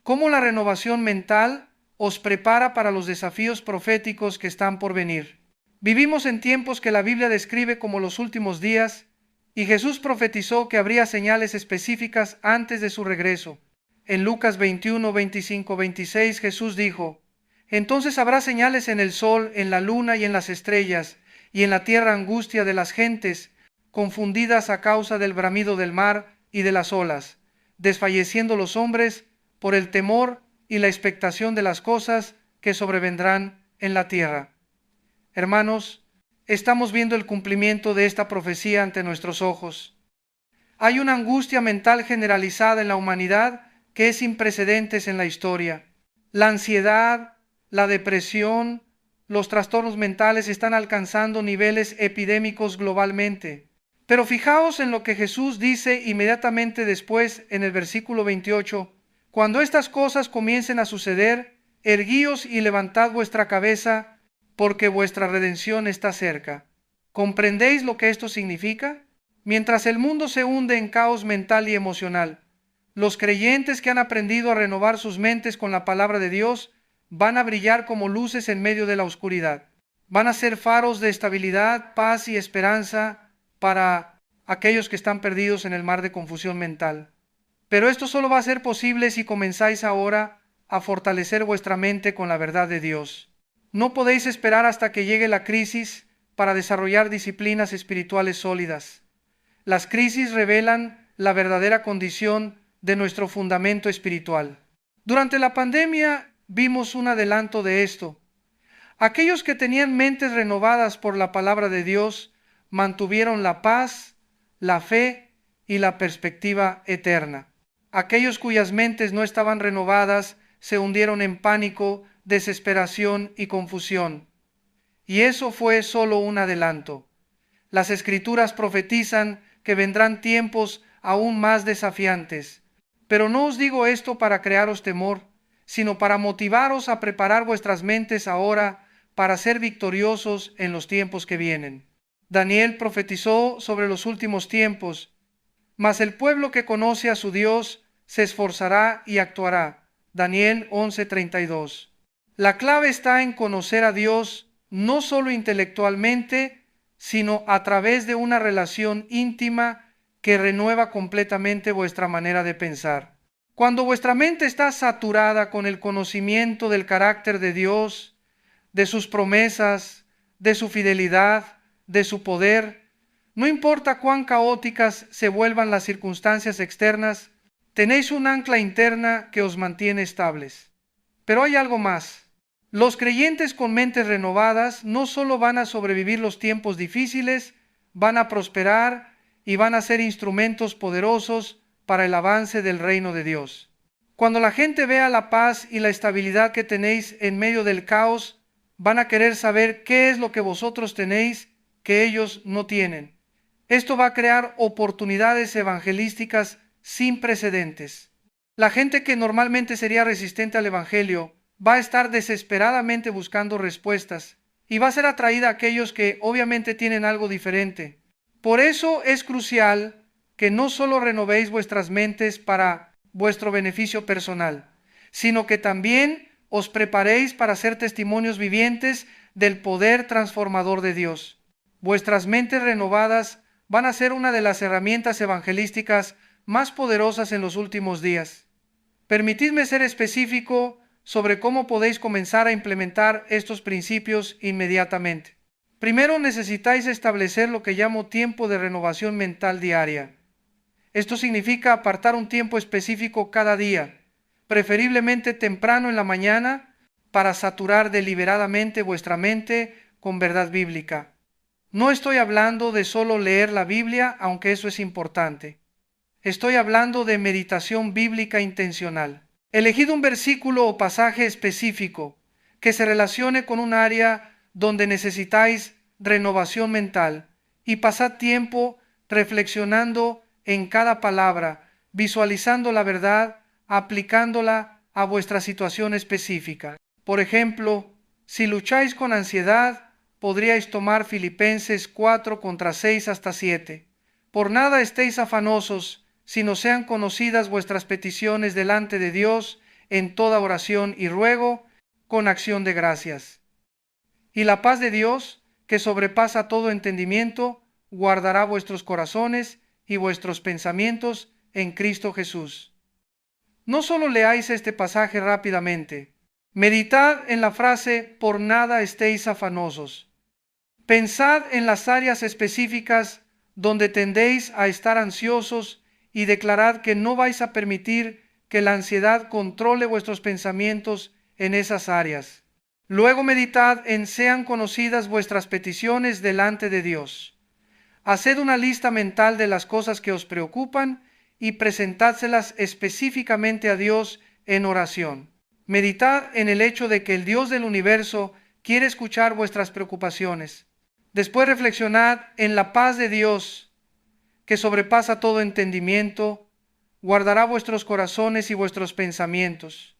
Cómo la renovación mental os prepara para los desafíos proféticos que están por venir. Vivimos en tiempos que la Biblia describe como los últimos días, y Jesús profetizó que habría señales específicas antes de su regreso. En Lucas 21, 25, 26 Jesús dijo: entonces habrá señales en el sol, en la luna y en las estrellas, y en la tierra angustia de las gentes, confundidas a causa del bramido del mar y de las olas, desfalleciendo los hombres por el temor y la expectación de las cosas que sobrevendrán en la tierra. Hermanos, estamos viendo el cumplimiento de esta profecía ante nuestros ojos. Hay una angustia mental generalizada en la humanidad que es sin precedentes en la historia. La ansiedad, la depresión, los trastornos mentales están alcanzando niveles epidémicos globalmente. Pero fijaos en lo que Jesús dice inmediatamente después en el versículo 28. Cuando estas cosas comiencen a suceder, erguíos y levantad vuestra cabeza, porque vuestra redención está cerca. ¿Comprendéis lo que esto significa? Mientras el mundo se hunde en caos mental y emocional, los creyentes que han aprendido a renovar sus mentes con la palabra de Dios van a brillar como luces en medio de la oscuridad. Van a ser faros de estabilidad, paz y esperanza para aquellos que están perdidos en el mar de confusión mental. Pero esto solo va a ser posible si comenzáis ahora a fortalecer vuestra mente con la verdad de Dios. No podéis esperar hasta que llegue la crisis para desarrollar disciplinas espirituales sólidas. Las crisis revelan la verdadera condición de nuestro fundamento espiritual. Durante la pandemia vimos un adelanto de esto. Aquellos que tenían mentes renovadas por la palabra de Dios mantuvieron la paz, la fe y la perspectiva eterna. Aquellos cuyas mentes no estaban renovadas se hundieron en pánico, desesperación y confusión. Y eso fue solo un adelanto. Las Escrituras profetizan que vendrán tiempos aún más desafiantes. Pero no os digo esto para crearos temor, sino para motivaros a preparar vuestras mentes ahora para ser victoriosos en los tiempos que vienen. Daniel profetizó sobre los últimos tiempos, mas el pueblo que conoce a su Dios se esforzará y actuará. Daniel 11:32. La clave está en conocer a Dios no solo intelectualmente, sino a través de una relación íntima que renueva completamente vuestra manera de pensar. Cuando vuestra mente está saturada con el conocimiento del carácter de Dios, de sus promesas, de su fidelidad, de su poder, no importa cuán caóticas se vuelvan las circunstancias externas, tenéis un ancla interna que os mantiene estables. Pero hay algo más. Los creyentes con mentes renovadas no solo van a sobrevivir los tiempos difíciles, van a prosperar y van a ser instrumentos poderosos para el avance del reino de Dios. Cuando la gente vea la paz y la estabilidad que tenéis en medio del caos, van a querer saber qué es lo que vosotros tenéis que ellos no tienen. Esto va a crear oportunidades evangelísticas sin precedentes. La gente que normalmente sería resistente al Evangelio va a estar desesperadamente buscando respuestas y va a ser atraída a aquellos que obviamente tienen algo diferente. Por eso es crucial que no solo renovéis vuestras mentes para vuestro beneficio personal, sino que también os preparéis para ser testimonios vivientes del poder transformador de Dios. Vuestras mentes renovadas van a ser una de las herramientas evangelísticas más poderosas en los últimos días. Permitidme ser específico sobre cómo podéis comenzar a implementar estos principios inmediatamente. Primero necesitáis establecer lo que llamo tiempo de renovación mental diaria. Esto significa apartar un tiempo específico cada día, preferiblemente temprano en la mañana, para saturar deliberadamente vuestra mente con verdad bíblica. No estoy hablando de solo leer la Biblia, aunque eso es importante. Estoy hablando de meditación bíblica intencional. Elegid un versículo o pasaje específico que se relacione con un área donde necesitáis renovación mental y pasad tiempo reflexionando en cada palabra, visualizando la verdad, aplicándola a vuestra situación específica. Por ejemplo, si lucháis con ansiedad, podríais tomar Filipenses 4:6-7. Por nada estéis afanosos, sino sean conocidas vuestras peticiones delante de Dios en toda oración y ruego, con acción de gracias. Y la paz de Dios, que sobrepasa todo entendimiento, guardará vuestros corazones y vuestros pensamientos en Cristo Jesús. No solo leáis este pasaje rápidamente, meditad en la frase por nada estéis afanosos. Pensad en las áreas específicas donde tendéis a estar ansiosos y declarad que no vais a permitir que la ansiedad controle vuestros pensamientos en esas áreas. Luego meditad en sean conocidas vuestras peticiones delante de Dios. Haced una lista mental de las cosas que os preocupan y presentádselas específicamente a Dios en oración. Meditad en el hecho de que el Dios del universo quiere escuchar vuestras preocupaciones. Después reflexionad en la paz de Dios, que sobrepasa todo entendimiento, guardará vuestros corazones y vuestros pensamientos.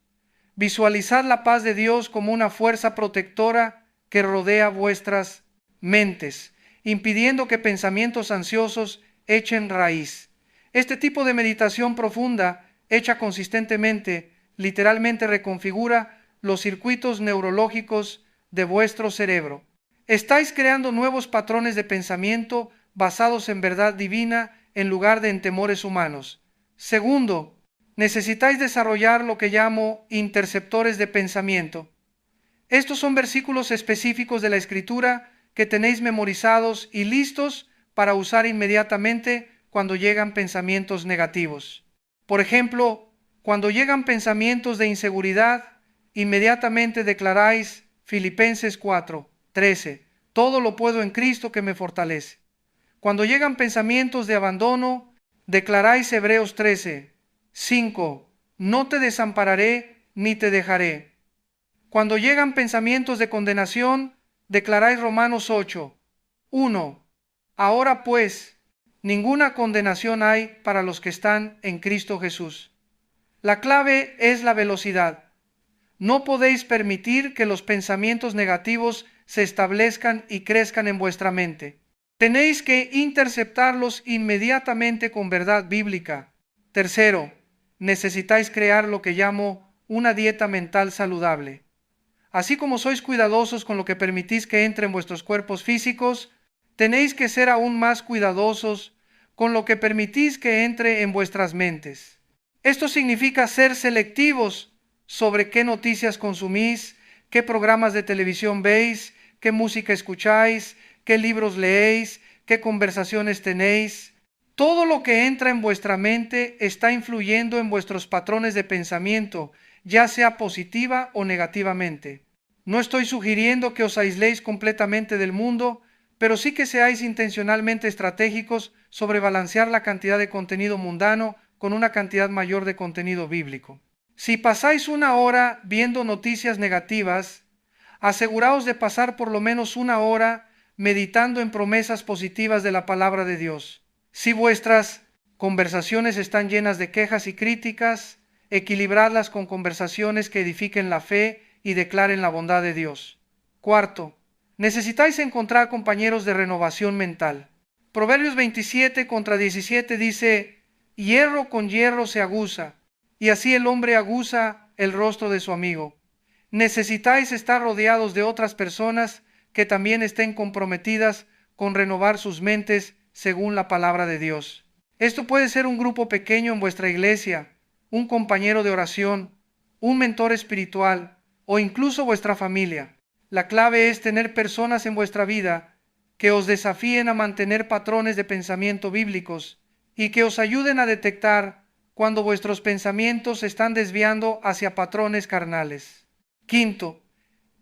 Visualizad la paz de Dios como una fuerza protectora que rodea vuestras mentes, impidiendo que pensamientos ansiosos echen raíz. Este tipo de meditación profunda, hecha consistentemente, literalmente reconfigura los circuitos neurológicos de vuestro cerebro. Estáis creando nuevos patrones de pensamiento basados en verdad divina en lugar de en temores humanos. Segundo, necesitáis desarrollar lo que llamo interceptores de pensamiento. Estos son versículos específicos de la Escritura que tenéis memorizados y listos para usar inmediatamente cuando llegan pensamientos negativos. Por ejemplo, cuando llegan pensamientos de inseguridad, inmediatamente declaráis Filipenses 4:13. Todo lo puedo en Cristo que me fortalece. Cuando llegan pensamientos de abandono, declaráis Hebreos 13:5. No te desampararé ni te dejaré. Cuando llegan pensamientos de condenación, declaráis Romanos 8:1. Ahora pues, ninguna condenación hay para los que están en Cristo Jesús. La clave es la velocidad. No podéis permitir que los pensamientos negativos se establezcan y crezcan en vuestra mente. Tenéis que interceptarlos inmediatamente con verdad bíblica. Tercero, necesitáis crear lo que llamo una dieta mental saludable. Así como sois cuidadosos con lo que permitís que entre en vuestros cuerpos físicos, tenéis que ser aún más cuidadosos con lo que permitís que entre en vuestras mentes. Esto significa ser selectivos sobre qué noticias consumís, qué programas de televisión veis, qué música escucháis, qué libros leéis, qué conversaciones tenéis. Todo lo que entra en vuestra mente está influyendo en vuestros patrones de pensamiento, ya sea positiva o negativamente. No estoy sugiriendo que os aisléis completamente del mundo, pero sí que seáis intencionalmente estratégicos sobre balancear la cantidad de contenido mundano con una cantidad mayor de contenido bíblico. Si pasáis una hora viendo noticias negativas, aseguraos de pasar por lo menos una hora meditando en promesas positivas de la palabra de Dios. Si vuestras conversaciones están llenas de quejas y críticas, equilibradlas con conversaciones que edifiquen la fe y declaren la bondad de Dios. Cuarto, necesitáis encontrar compañeros de renovación mental. Proverbios 27:17 dice: hierro con hierro se aguza, y así el hombre aguza el rostro de su amigo. Necesitáis estar rodeados de otras personas que también estén comprometidas con renovar sus mentes según la palabra de Dios. Esto puede ser un grupo pequeño en vuestra iglesia, un compañero de oración, un mentor espiritual o incluso vuestra familia. La clave es tener personas en vuestra vida que os desafíen a mantener patrones de pensamiento bíblicos y que os ayuden a detectar cuando vuestros pensamientos se están desviando hacia patrones carnales. Quinto,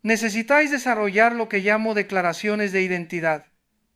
necesitáis desarrollar lo que llamo declaraciones de identidad.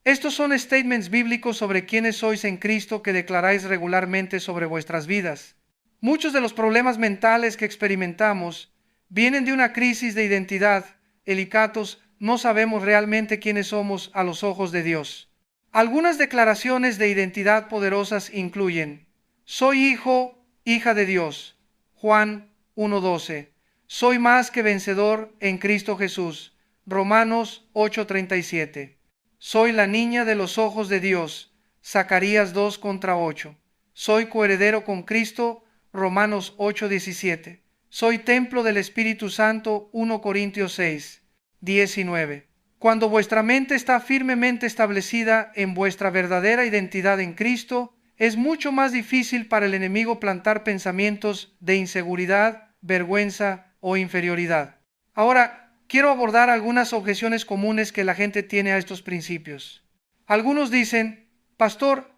Estos son statements bíblicos sobre quiénes sois en Cristo que declaráis regularmente sobre vuestras vidas. Muchos de los problemas mentales que experimentamos vienen de una crisis de identidad. Elicatos, no sabemos realmente quiénes somos a los ojos de Dios. Algunas declaraciones de identidad poderosas incluyen: soy hijo, hija de Dios. Juan 1:12. Soy más que vencedor en Cristo Jesús. Romanos 8:37. Soy la niña de los ojos de Dios. Zacarías 2:8. Soy coheredero con Cristo. Romanos 8:17. Soy templo del Espíritu Santo. 1 Corintios 6:19. Cuando vuestra mente está firmemente establecida en vuestra verdadera identidad en Cristo, es mucho más difícil para el enemigo plantar pensamientos de inseguridad, vergüenza o inferioridad. Ahora, quiero abordar algunas objeciones comunes que la gente tiene a estos principios. Algunos dicen: pastor,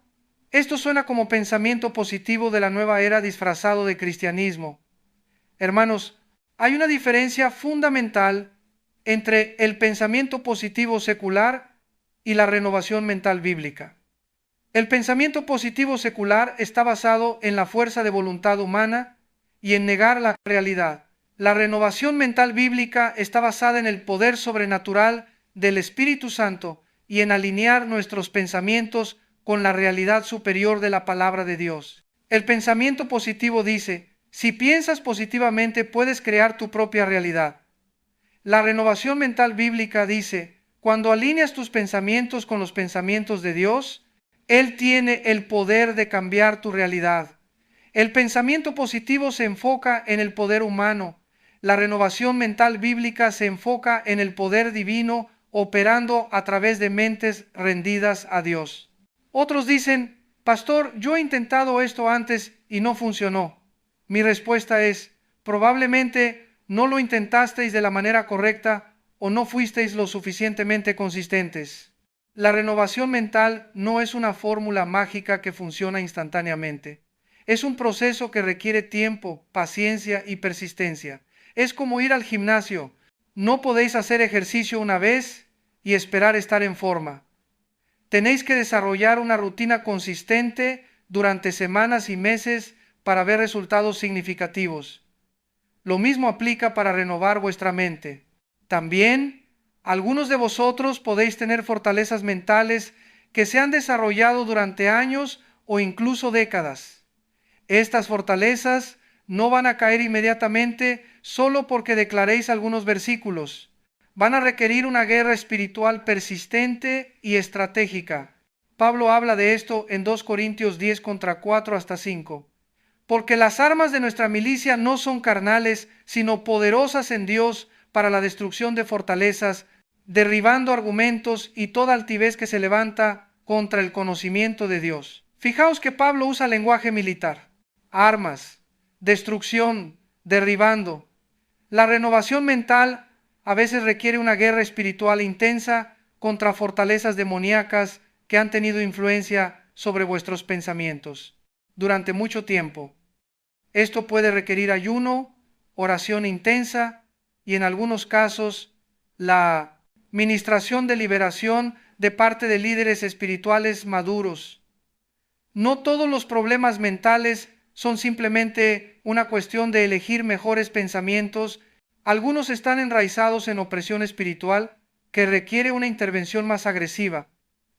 esto suena como pensamiento positivo de la nueva era disfrazado de cristianismo. Hermanos, hay una diferencia fundamental entre el pensamiento positivo secular y la renovación mental bíblica. El pensamiento positivo secular está basado en la fuerza de voluntad humana y en negar la realidad. La renovación mental bíblica está basada en el poder sobrenatural del Espíritu Santo y en alinear nuestros pensamientos con la realidad superior de la palabra de Dios. El pensamiento positivo dice: si piensas positivamente, puedes crear tu propia realidad. La renovación mental bíblica dice: cuando alineas tus pensamientos con los pensamientos de Dios, Él tiene el poder de cambiar tu realidad. El pensamiento positivo se enfoca en el poder humano. La renovación mental bíblica se enfoca en el poder divino operando a través de mentes rendidas a Dios. Otros dicen: pastor, yo he intentado esto antes y no funcionó. Mi respuesta es: probablemente no lo intentasteis de la manera correcta o no fuisteis lo suficientemente consistentes. La renovación mental no es una fórmula mágica que funciona instantáneamente. Es un proceso que requiere tiempo, paciencia y persistencia. Es como ir al gimnasio. No podéis hacer ejercicio una vez y esperar estar en forma. Tenéis que desarrollar una rutina consistente durante semanas y meses para ver resultados significativos. Lo mismo aplica para renovar vuestra mente. También, algunos de vosotros podéis tener fortalezas mentales que se han desarrollado durante años o incluso décadas. Estas fortalezas no van a caer inmediatamente solo porque declaréis algunos versículos. Van a requerir una guerra espiritual persistente y estratégica. Pablo habla de esto en 2 Corintios 10 contra 4 hasta 5. Porque las armas de nuestra milicia no son carnales, sino poderosas en Dios para la destrucción de fortalezas, derribando argumentos y toda altivez que se levanta contra el conocimiento de Dios. Fijaos que Pablo usa lenguaje militar. Armas, destrucción, derribando. La renovación mental a veces requiere una guerra espiritual intensa contra fortalezas demoníacas que han tenido influencia sobre vuestros pensamientos durante mucho tiempo. Esto puede requerir ayuno, oración intensa y en algunos casos la ministración de liberación de parte de líderes espirituales maduros. No todos los problemas mentales son simplemente una cuestión de elegir mejores pensamientos. Algunos están enraizados en opresión espiritual que requiere una intervención más agresiva.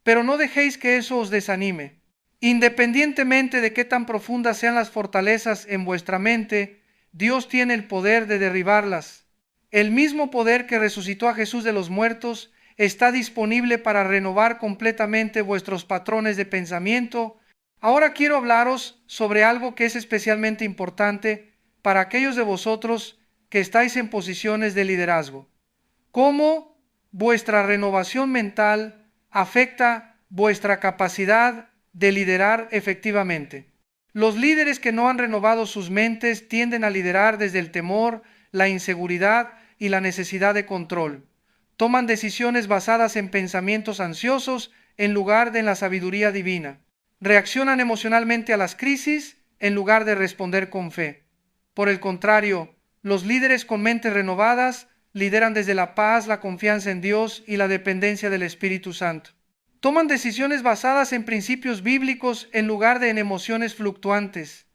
Pero no dejéis que eso os desanime. Independientemente de qué tan profundas sean las fortalezas en vuestra mente, Dios tiene el poder de derribarlas. El mismo poder que resucitó a Jesús de los muertos está disponible para renovar completamente vuestros patrones de pensamiento. Ahora quiero hablaros sobre algo que es especialmente importante para aquellos de vosotros que estáis en posiciones de liderazgo. ¿Cómo vuestra renovación mental afecta vuestra capacidad de liderar efectivamente? Los líderes que no han renovado sus mentes tienden a liderar desde el temor, la inseguridad y la necesidad de control. Toman decisiones basadas en pensamientos ansiosos en lugar de en la sabiduría divina. Reaccionan emocionalmente a las crisis en lugar de responder con fe. Por el contrario, los líderes con mentes renovadas lideran desde la paz, la confianza en Dios y la dependencia del Espíritu Santo. Toman decisiones basadas en principios bíblicos en lugar de en emociones fluctuantes.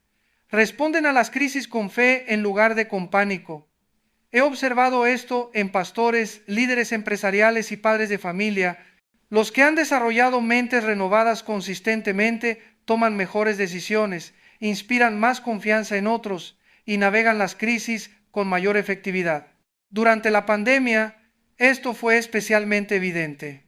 Responden a las crisis con fe en lugar de con pánico. He observado esto en pastores, líderes empresariales y padres de familia. Los que han desarrollado mentes renovadas consistentemente toman mejores decisiones, inspiran más confianza en otros y navegan las crisis con mayor efectividad. Durante la pandemia, esto fue especialmente evidente.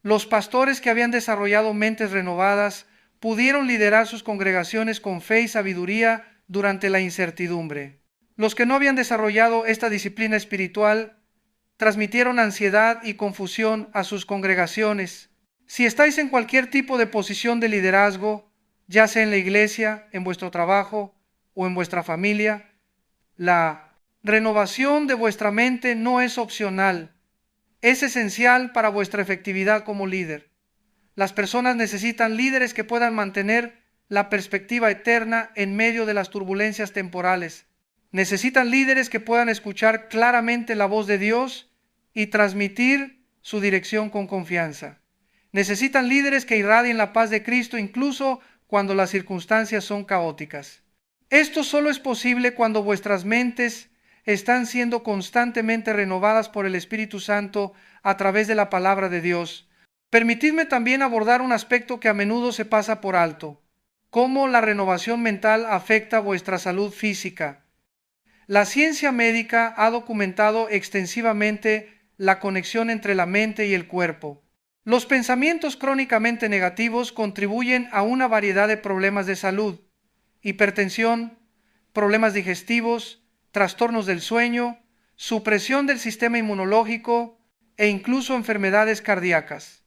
Los pastores que habían desarrollado mentes renovadas pudieron liderar sus congregaciones con fe y sabiduría durante la incertidumbre. Los que no habían desarrollado esta disciplina espiritual transmitieron ansiedad y confusión a sus congregaciones. Si estáis en cualquier tipo de posición de liderazgo, ya sea en la iglesia, en vuestro trabajo o en vuestra familia, la renovación de vuestra mente no es opcional, es esencial para vuestra efectividad como líder. Las personas necesitan líderes que puedan mantener la perspectiva eterna en medio de las turbulencias temporales. Necesitan líderes que puedan escuchar claramente la voz de Dios y transmitir su dirección con confianza. Necesitan líderes que irradien la paz de Cristo incluso cuando las circunstancias son caóticas. Esto solo es posible cuando vuestras mentes están siendo constantemente renovadas por el Espíritu Santo a través de la palabra de Dios. Permitidme también abordar un aspecto que a menudo se pasa por alto: cómo la renovación mental afecta vuestra salud física. La ciencia médica ha documentado extensivamente la conexión entre la mente y el cuerpo. Los pensamientos crónicamente negativos contribuyen a una variedad de problemas de salud: hipertensión, problemas digestivos, trastornos del sueño, supresión del sistema inmunológico e incluso enfermedades cardíacas.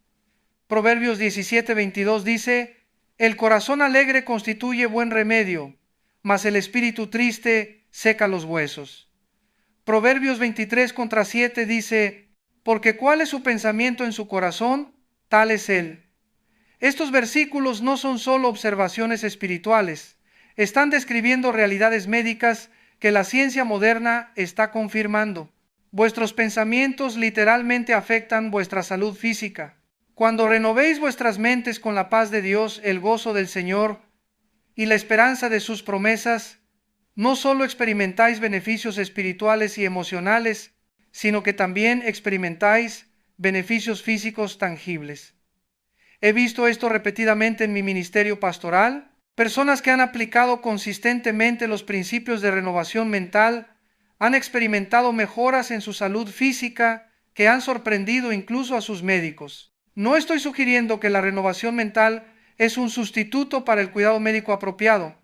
Proverbios 17:22 dice: el corazón alegre constituye buen remedio, mas el espíritu triste seca los huesos. Proverbios 23:7 dice: porque cuál es su pensamiento en su corazón, tal es él. Estos versículos no son solo observaciones espirituales, están describiendo realidades médicas que la ciencia moderna está confirmando. Vuestros pensamientos literalmente afectan vuestra salud física. Cuando renovéis vuestras mentes con la paz de Dios, el gozo del Señor y la esperanza de sus promesas, no solo experimentáis beneficios espirituales y emocionales, sino que también experimentáis beneficios físicos tangibles. He visto esto repetidamente en mi ministerio pastoral. Personas que han aplicado consistentemente los principios de renovación mental han experimentado mejoras en su salud física que han sorprendido incluso a sus médicos. No estoy sugiriendo que la renovación mental es un sustituto para el cuidado médico apropiado,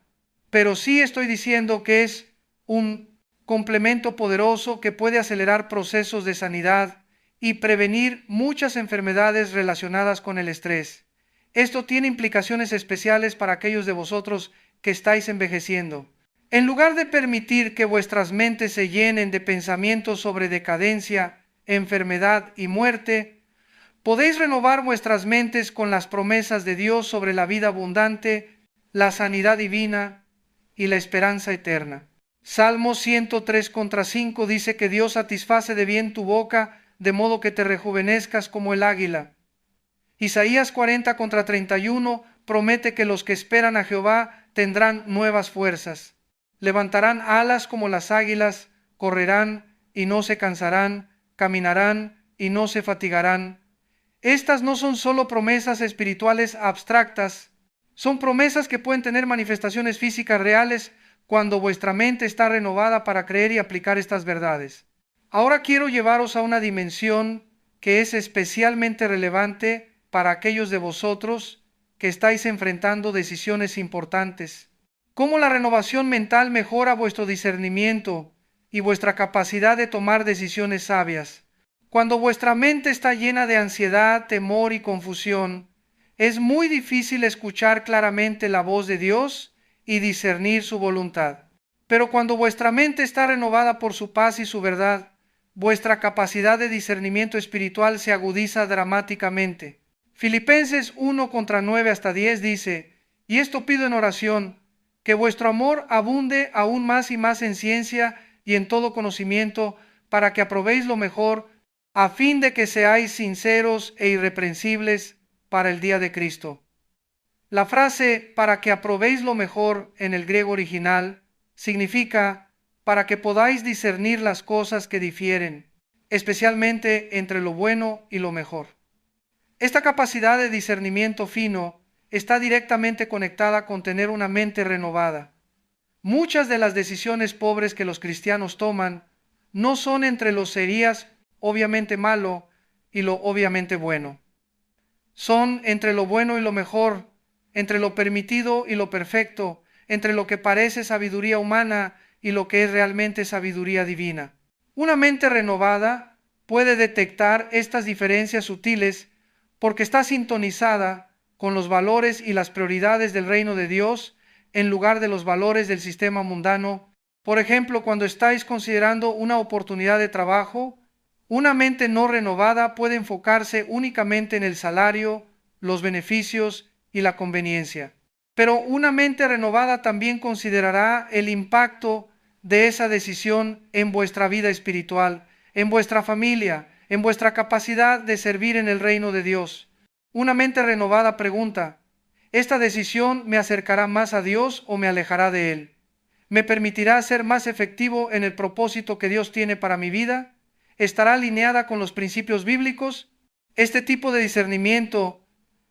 pero sí estoy diciendo que es un complemento poderoso que puede acelerar procesos de sanidad y prevenir muchas enfermedades relacionadas con el estrés. Esto tiene implicaciones especiales para aquellos de vosotros que estáis envejeciendo. En lugar de permitir que vuestras mentes se llenen de pensamientos sobre decadencia, enfermedad y muerte, podéis renovar vuestras mentes con las promesas de Dios sobre la vida abundante, la sanidad divina y la esperanza eterna. Salmo 103:5 dice que Dios satisface de bien tu boca, de modo que te rejuvenezcas como el águila. Isaías 40:31 promete que los que esperan a Jehová tendrán nuevas fuerzas. Levantarán alas como las águilas, correrán y no se cansarán, caminarán y no se fatigarán. Estas no son solo promesas espirituales abstractas, son promesas que pueden tener manifestaciones físicas reales cuando vuestra mente está renovada para creer y aplicar estas verdades. Ahora quiero llevaros a una dimensión que es especialmente relevante para aquellos de vosotros que estáis enfrentando decisiones importantes. ¿Cómo la renovación mental mejora vuestro discernimiento y vuestra capacidad de tomar decisiones sabias? Cuando vuestra mente está llena de ansiedad, temor y confusión, es muy difícil escuchar claramente la voz de Dios y discernir su voluntad. Pero cuando vuestra mente está renovada por su paz y su verdad, vuestra capacidad de discernimiento espiritual se agudiza dramáticamente. Filipenses 1:9-10 dice: y esto pido en oración, que vuestro amor abunde aún más y más en ciencia y en todo conocimiento, para que aprobéis lo mejor, a fin de que seáis sinceros e irreprensibles para el día de Cristo. La frase para que aprobéis lo mejor en el griego original significa para que podáis discernir las cosas que difieren, especialmente entre lo bueno y lo mejor. Esta capacidad de discernimiento fino está directamente conectada con tener una mente renovada. Muchas de las decisiones pobres que los cristianos toman no son entre lo serías, obviamente malo, y lo obviamente bueno. Son entre lo bueno y lo mejor, entre lo permitido y lo perfecto, entre lo que parece sabiduría humana y lo que es realmente sabiduría divina. Una mente renovada puede detectar estas diferencias sutiles porque está sintonizada con los valores y las prioridades del reino de Dios en lugar de los valores del sistema mundano. Por ejemplo, cuando estáis considerando una oportunidad de trabajo, una mente no renovada puede enfocarse únicamente en el salario, los beneficios y la conveniencia. Pero una mente renovada también considerará el impacto de esa decisión en vuestra vida espiritual, en vuestra familia, en vuestra capacidad de servir en el reino de Dios. Una mente renovada pregunta: ¿esta decisión me acercará más a Dios o me alejará de Él? ¿Me permitirá ser más efectivo en el propósito que Dios tiene para mi vida? ¿Estará alineada con los principios bíblicos? Este tipo de discernimiento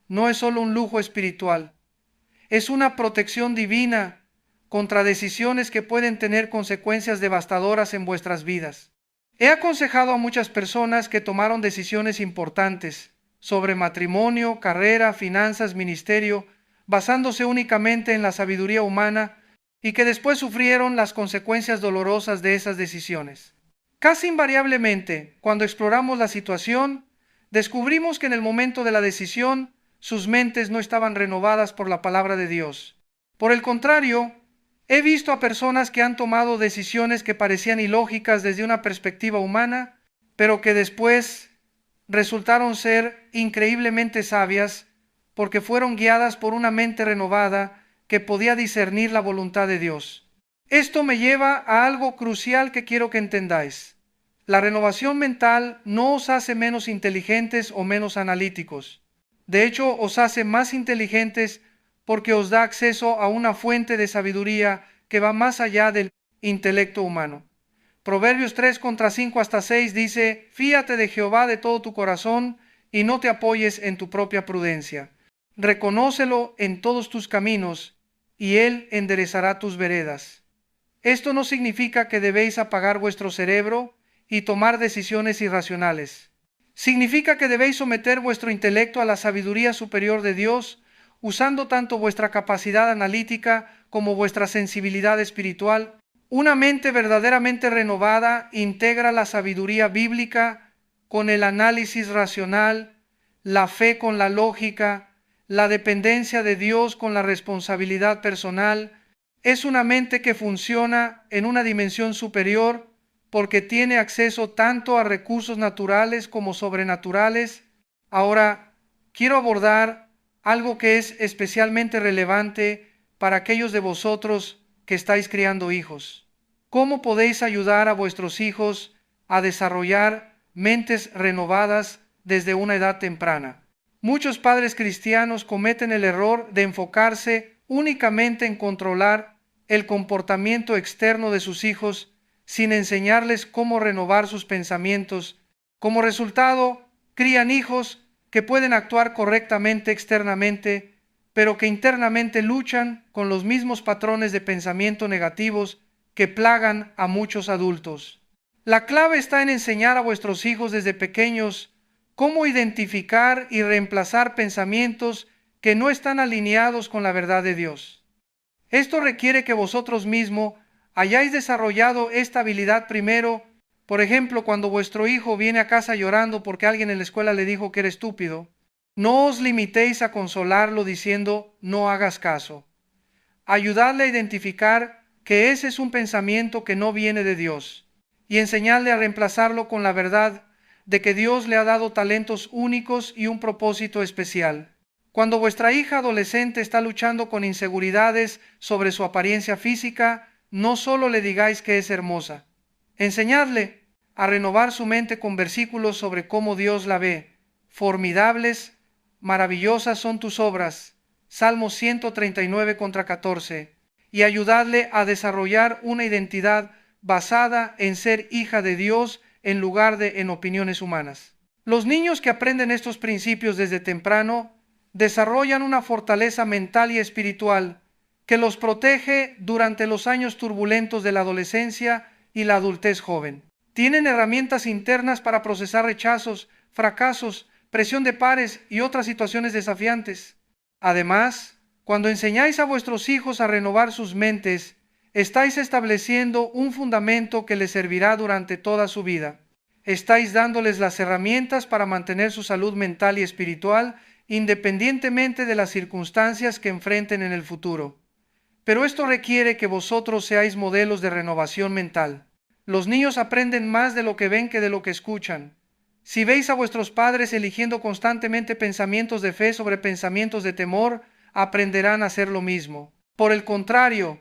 no es solo un lujo espiritual, es una protección divina contra decisiones que pueden tener consecuencias devastadoras en vuestras vidas. He aconsejado a muchas personas que tomaron decisiones importantes sobre matrimonio, carrera, finanzas, ministerio, basándose únicamente en la sabiduría humana y que después sufrieron las consecuencias dolorosas de esas decisiones. Casi invariablemente, cuando exploramos la situación, descubrimos que en el momento de la decisión, sus mentes no estaban renovadas por la palabra de Dios. Por el contrario, he visto a personas que han tomado decisiones que parecían ilógicas desde una perspectiva humana, pero que después resultaron ser increíblemente sabias porque fueron guiadas por una mente renovada que podía discernir la voluntad de Dios. Esto me lleva a algo crucial que quiero que entendáis. La renovación mental no os hace menos inteligentes o menos analíticos. De hecho, os hace más inteligentes porque os da acceso a una fuente de sabiduría que va más allá del intelecto humano. Proverbios 3:5-6 dice: Fíate de Jehová de todo tu corazón y no te apoyes en tu propia prudencia. Reconócelo en todos tus caminos y Él enderezará tus veredas. Esto no significa que debéis apagar vuestro cerebro y tomar decisiones irracionales. Significa que debéis someter vuestro intelecto a la sabiduría superior de Dios, usando tanto vuestra capacidad analítica como vuestra sensibilidad espiritual. Una mente verdaderamente renovada integra la sabiduría bíblica con el análisis racional, la fe con la lógica, la dependencia de Dios con la responsabilidad personal. Es una mente que funciona en una dimensión superior porque tiene acceso tanto a recursos naturales como sobrenaturales. Ahora, quiero abordar algo que es especialmente relevante para aquellos de vosotros que estáis criando hijos. ¿Cómo podéis ayudar a vuestros hijos a desarrollar mentes renovadas desde una edad temprana? Muchos padres cristianos cometen el error de enfocarse únicamente en controlar el comportamiento externo de sus hijos sin enseñarles cómo renovar sus pensamientos. Como resultado, crían hijos que pueden actuar correctamente externamente, pero que internamente luchan con los mismos patrones de pensamiento negativos que plagan a muchos adultos. La clave está en enseñar a vuestros hijos desde pequeños cómo identificar y reemplazar pensamientos que no están alineados con la verdad de Dios. Esto requiere que vosotros mismos hayáis desarrollado esta habilidad primero. Por ejemplo, cuando vuestro hijo viene a casa llorando porque alguien en la escuela le dijo que era estúpido, no os limitéis a consolarlo diciendo no hagas caso. Ayudadle a identificar que ese es un pensamiento que no viene de Dios y enseñarle a reemplazarlo con la verdad de que Dios le ha dado talentos únicos y un propósito especial. Cuando vuestra hija adolescente está luchando con inseguridades sobre su apariencia física, no solo le digáis que es hermosa. Enseñadle a renovar su mente con versículos sobre cómo Dios la ve. Formidables, maravillosas son tus obras. Salmo 139:14. Y ayudadle a desarrollar una identidad basada en ser hija de Dios en lugar de en opiniones humanas. Los niños que aprenden estos principios desde temprano desarrollan una fortaleza mental y espiritual que los protege durante los años turbulentos de la adolescencia y la adultez joven. Tienen herramientas internas para procesar rechazos, fracasos, presión de pares y otras situaciones desafiantes. Además, cuando enseñáis a vuestros hijos a renovar sus mentes, estáis estableciendo un fundamento que les servirá durante toda su vida. Estáis dándoles las herramientas para mantener su salud mental y espiritual independientemente de las circunstancias que enfrenten en el futuro. Pero esto requiere que vosotros seáis modelos de renovación mental. Los niños aprenden más de lo que ven que de lo que escuchan. Si veis a vuestros padres eligiendo constantemente pensamientos de fe sobre pensamientos de temor, aprenderán a hacer lo mismo. Por el contrario,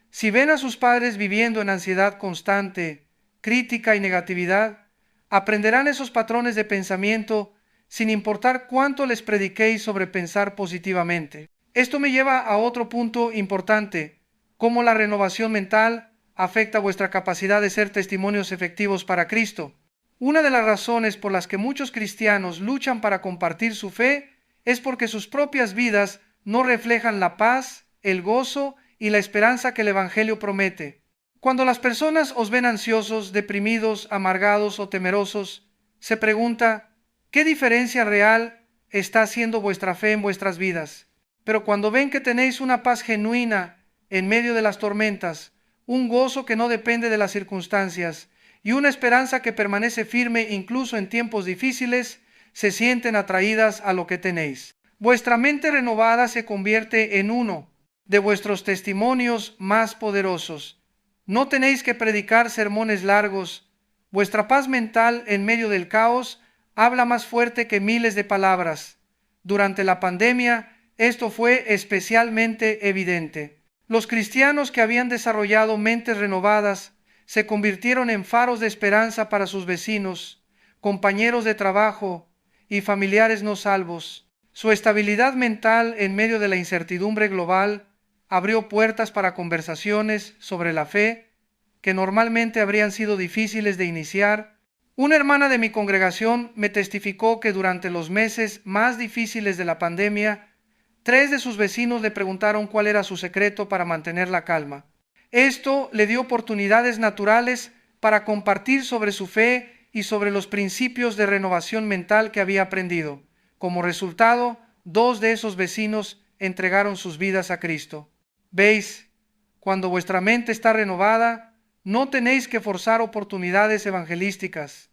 si ven a sus padres viviendo en ansiedad constante, crítica y negatividad, aprenderán esos patrones de pensamiento sin importar cuánto les prediquéis sobre pensar positivamente. Esto me lleva a otro punto importante: cómo la renovación mental afecta vuestra capacidad de ser testimonios efectivos para Cristo. Una de las razones por las que muchos cristianos luchan para compartir su fe es porque sus propias vidas no reflejan la paz, el gozo y la esperanza que el Evangelio promete. Cuando las personas os ven ansiosos, deprimidos, amargados o temerosos, se pregunta: ¿qué diferencia real está haciendo vuestra fe en vuestras vidas? Pero cuando ven que tenéis una paz genuina en medio de las tormentas, un gozo que no depende de las circunstancias y una esperanza que permanece firme incluso en tiempos difíciles, se sienten atraídas a lo que tenéis. Vuestra mente renovada se convierte en uno de vuestros testimonios más poderosos. No tenéis que predicar sermones largos. Vuestra paz mental en medio del caos habla más fuerte que miles de palabras. Durante la pandemia, esto fue especialmente evidente. Los cristianos que habían desarrollado mentes renovadas se convirtieron en faros de esperanza para sus vecinos, compañeros de trabajo y familiares no salvos. Su estabilidad mental en medio de la incertidumbre global abrió puertas para conversaciones sobre la fe que normalmente habrían sido difíciles de iniciar. Una hermana de mi congregación me testificó que durante los meses más difíciles de la pandemia, 3 de sus vecinos le preguntaron cuál era su secreto para mantener la calma. Esto le dio oportunidades naturales para compartir sobre su fe y sobre los principios de renovación mental que había aprendido. Como resultado, 2 de esos vecinos entregaron sus vidas a Cristo. ¿Veis? Cuando vuestra mente está renovada, no tenéis que forzar oportunidades evangelísticas.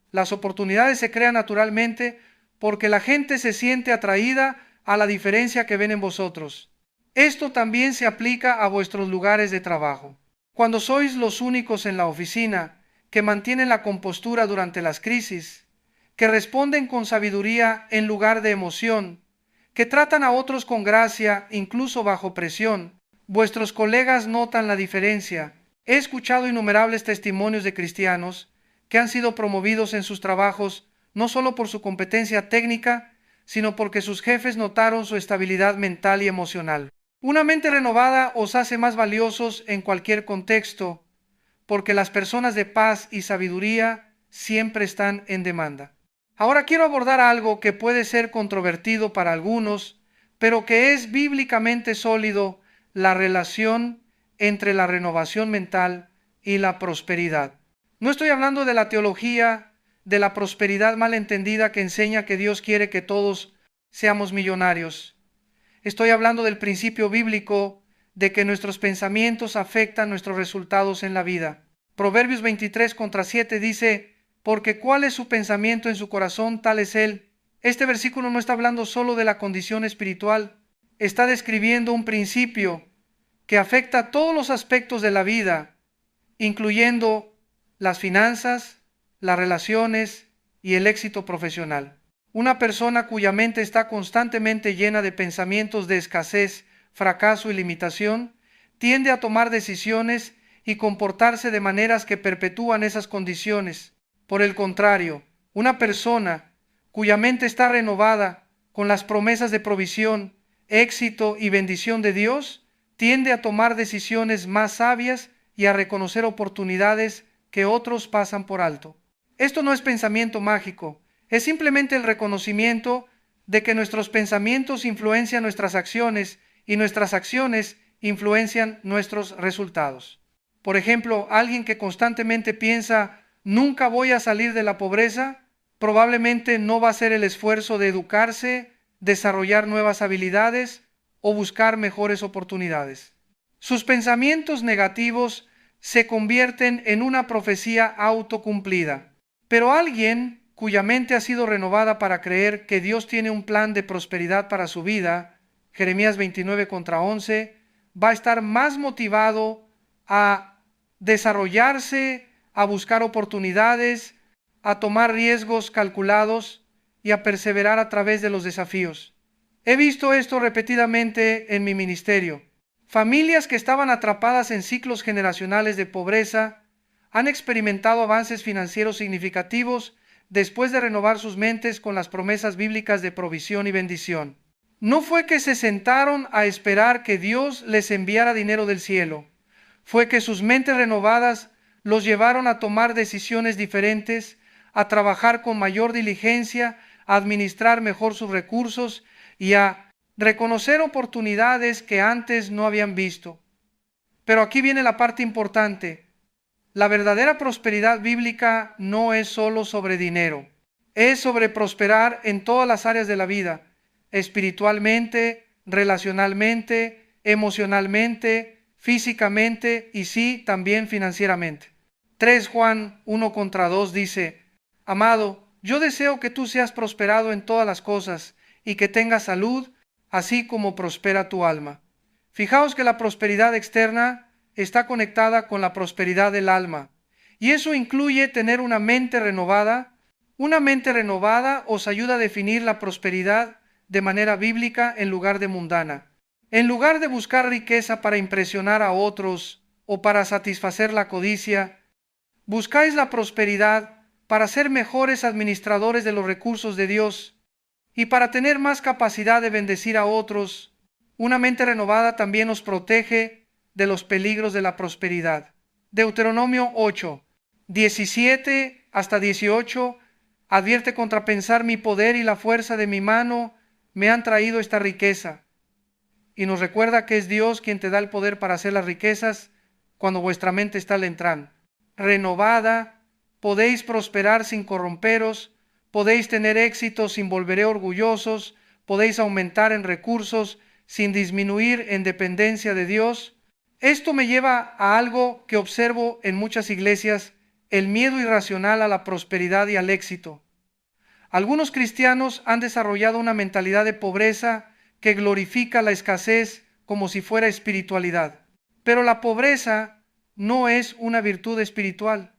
Las oportunidades se crean naturalmente porque la gente se siente atraída a la diferencia que ven en vosotros. Esto también se aplica a vuestros lugares de trabajo. Cuando sois los únicos en la oficina que mantienen la compostura durante las crisis, que responden con sabiduría en lugar de emoción, que tratan a otros con gracia incluso bajo presión, vuestros colegas notan la diferencia. He escuchado innumerables testimonios de cristianos que han sido promovidos en sus trabajos no solo por su competencia técnica, sino porque sus jefes notaron su estabilidad mental y emocional. Una mente renovada os hace más valiosos en cualquier contexto, porque las personas de paz y sabiduría siempre están en demanda. Ahora quiero abordar algo que puede ser controvertido para algunos, pero que es bíblicamente sólido: la relación entre la renovación mental y la prosperidad. No estoy hablando de la teología de la prosperidad mal entendida que enseña que Dios quiere que todos seamos millonarios. Estoy hablando del principio bíblico de que nuestros pensamientos afectan nuestros resultados en la vida. Proverbios 23:7 dice: porque cuál es su pensamiento en su corazón, tal es él. Este versículo no está hablando solo de la condición espiritual, está describiendo un principio que afecta a todos los aspectos de la vida, incluyendo las finanzas, las relaciones y el éxito profesional. Una persona cuya mente está constantemente llena de pensamientos de escasez, fracaso y limitación, tiende a tomar decisiones y comportarse de maneras que perpetúan esas condiciones. Por el contrario, una persona cuya mente está renovada con las promesas de provisión, éxito y bendición de Dios, tiende a tomar decisiones más sabias y a reconocer oportunidades que otros pasan por alto. Esto no es pensamiento mágico, es simplemente el reconocimiento de que nuestros pensamientos influencian nuestras acciones y nuestras acciones influencian nuestros resultados. Por ejemplo, alguien que constantemente piensa nunca voy a salir de la pobreza, probablemente no va a hacer el esfuerzo de educarse, desarrollar nuevas habilidades o buscar mejores oportunidades. Sus pensamientos negativos se convierten en una profecía autocumplida. Pero alguien cuya mente ha sido renovada para creer que Dios tiene un plan de prosperidad para su vida, Jeremías 29:11, va a estar más motivado a desarrollarse, a buscar oportunidades, a tomar riesgos calculados y a perseverar a través de los desafíos. He visto esto repetidamente en mi ministerio. Familias que estaban atrapadas en ciclos generacionales de pobreza han experimentado avances financieros significativos después de renovar sus mentes con las promesas bíblicas de provisión y bendición. No fue que se sentaron a esperar que Dios les enviara dinero del cielo, fue que sus mentes renovadas los llevaron a tomar decisiones diferentes, a trabajar con mayor diligencia, a administrar mejor sus recursos y a reconocer oportunidades que antes no habían visto. Pero aquí viene la parte importante. La verdadera prosperidad bíblica no es solo sobre dinero, es sobre prosperar en todas las áreas de la vida, espiritualmente, relacionalmente, emocionalmente, físicamente y sí, también financieramente. 3 Juan 1:2 dice: amado, yo deseo que tú seas prosperado en todas las cosas y que tengas salud, así como prospera tu alma. Fijaos que la prosperidad externa está conectada con la prosperidad del alma, y eso incluye tener una mente renovada. Una mente renovada os ayuda a definir la prosperidad de manera bíblica en lugar de mundana. En lugar de buscar riqueza para impresionar a otros o para satisfacer la codicia, Buscáis la prosperidad para ser mejores administradores de los recursos de Dios y para tener más capacidad de bendecir a otros. Una mente renovada también nos protege de los peligros de la prosperidad. Deuteronomio 8, 17 hasta 18 advierte contra pensar: mi poder y la fuerza de mi mano me han traído esta riqueza. Y nos recuerda que es Dios quien te da el poder para hacer las riquezas cuando vuestra mente está renovada, podéis prosperar sin corromperos, podéis tener éxito sin volveré orgullosos, podéis aumentar en recursos sin disminuir en dependencia de Dios. Esto me lleva a algo que observo en muchas iglesias: el miedo irracional a la prosperidad y al éxito. Algunos cristianos han desarrollado una mentalidad de pobreza que glorifica la escasez como si fuera espiritualidad. Pero la pobreza no es una virtud espiritual.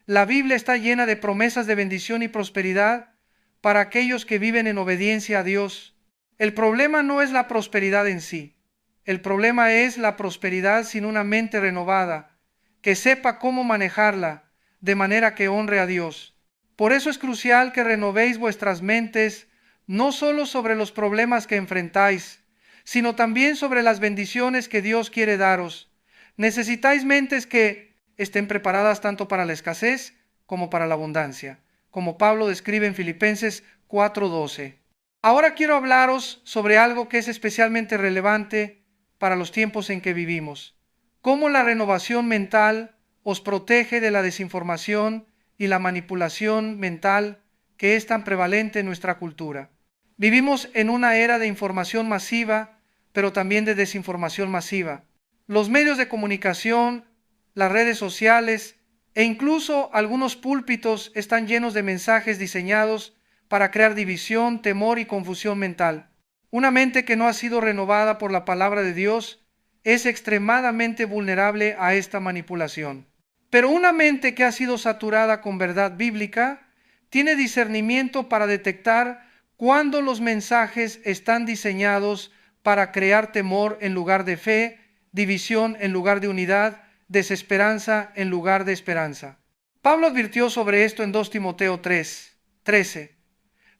La Biblia está llena de promesas de bendición y prosperidad para aquellos que viven en obediencia a Dios. El problema no es la prosperidad en sí. El problema es la prosperidad sin una mente renovada, que sepa cómo manejarla de manera que honre a Dios. Por eso es crucial que renovéis vuestras mentes, no solo sobre los problemas que enfrentáis, sino también sobre las bendiciones que Dios quiere daros. Necesitáis mentes que estén preparadas tanto para la escasez como para la abundancia, como Pablo describe en Filipenses 4:12. Ahora quiero hablaros sobre algo que es especialmente relevante para los tiempos en que vivimos: cómo la renovación mental os protege de la desinformación y la manipulación mental que es tan prevalente en nuestra cultura. Vivimos en una era de información masiva, pero también de desinformación masiva. Los medios de comunicación, las redes sociales e incluso algunos púlpitos están llenos de mensajes diseñados para crear división, temor y confusión mental. Una mente que no ha sido renovada por la palabra de Dios es extremadamente vulnerable a esta manipulación. Pero una mente que ha sido saturada con verdad bíblica tiene discernimiento para detectar cuándo los mensajes están diseñados para crear temor en lugar de fe, división en lugar de unidad, desesperanza en lugar de esperanza. Pablo advirtió sobre esto en 2 Timoteo 3:13.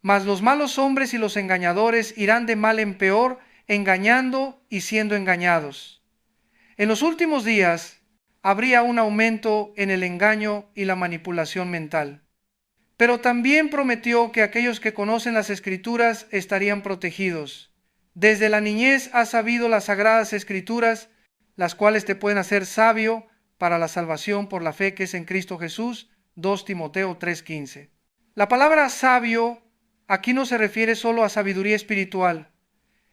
Mas los malos hombres y los engañadores irán de mal en peor, engañando y siendo engañados. En los últimos días habría un aumento en el engaño y la manipulación mental. Pero también prometió que aquellos que conocen las Escrituras estarían protegidos. Desde la niñez has sabido las sagradas Escrituras, las cuales te pueden hacer sabio para la salvación por la fe que es en Cristo Jesús. 2 Timoteo 3:15. La palabra sabio aquí no se refiere solo a sabiduría espiritual,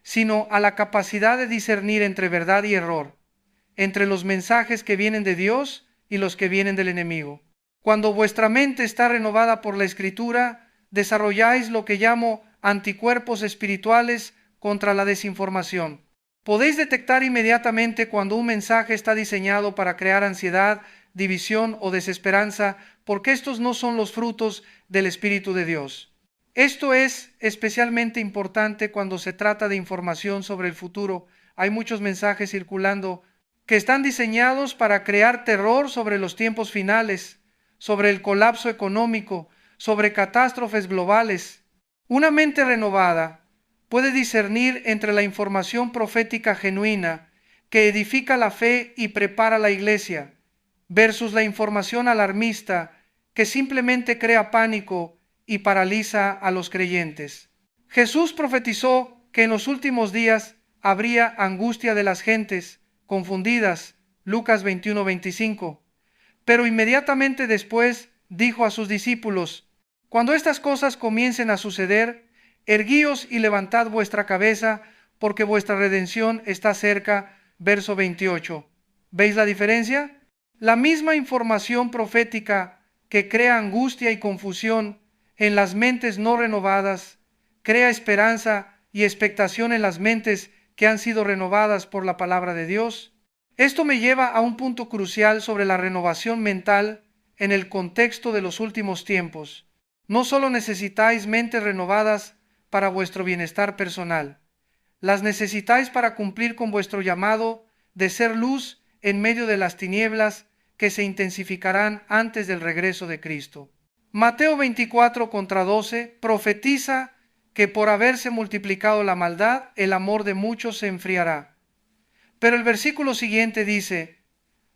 sino a la capacidad de discernir entre verdad y error, entre los mensajes que vienen de Dios y los que vienen del enemigo. Cuando vuestra mente está renovada por la Escritura, desarrolláis lo que llamo anticuerpos espirituales contra la desinformación. Podéis detectar inmediatamente cuando un mensaje está diseñado para crear ansiedad, división o desesperanza, porque estos no son los frutos del Espíritu de Dios. Esto es especialmente importante cuando se trata de información sobre el futuro. Hay muchos mensajes circulando que están diseñados para crear terror sobre los tiempos finales, sobre el colapso económico, sobre catástrofes globales. Una mente renovada puede discernir entre la información profética genuina que edifica la fe y prepara la iglesia, versus la información alarmista que simplemente crea pánico y paraliza a los creyentes. Jesús profetizó que en los últimos días habría angustia de las gentes confundidas, Lucas 21:25. Pero inmediatamente después dijo a sus discípulos: cuando estas cosas comiencen a suceder, erguíos y levantad vuestra cabeza, porque vuestra redención está cerca. Verso 28. ¿Veis la diferencia? La misma información profética que crea angustia y confusión en las mentes no renovadas, crea esperanza y expectación en las mentes que han sido renovadas por la palabra de Dios. Esto me lleva a un punto crucial sobre la renovación mental en el contexto de los últimos tiempos. No solo necesitáis mentes renovadas para vuestro bienestar personal, las necesitáis para cumplir con vuestro llamado de ser luz en medio de las tinieblas que se intensificarán antes del regreso de Cristo. Mateo 24:12 profetiza que por haberse multiplicado la maldad, el amor de muchos se enfriará. Pero el versículo siguiente dice: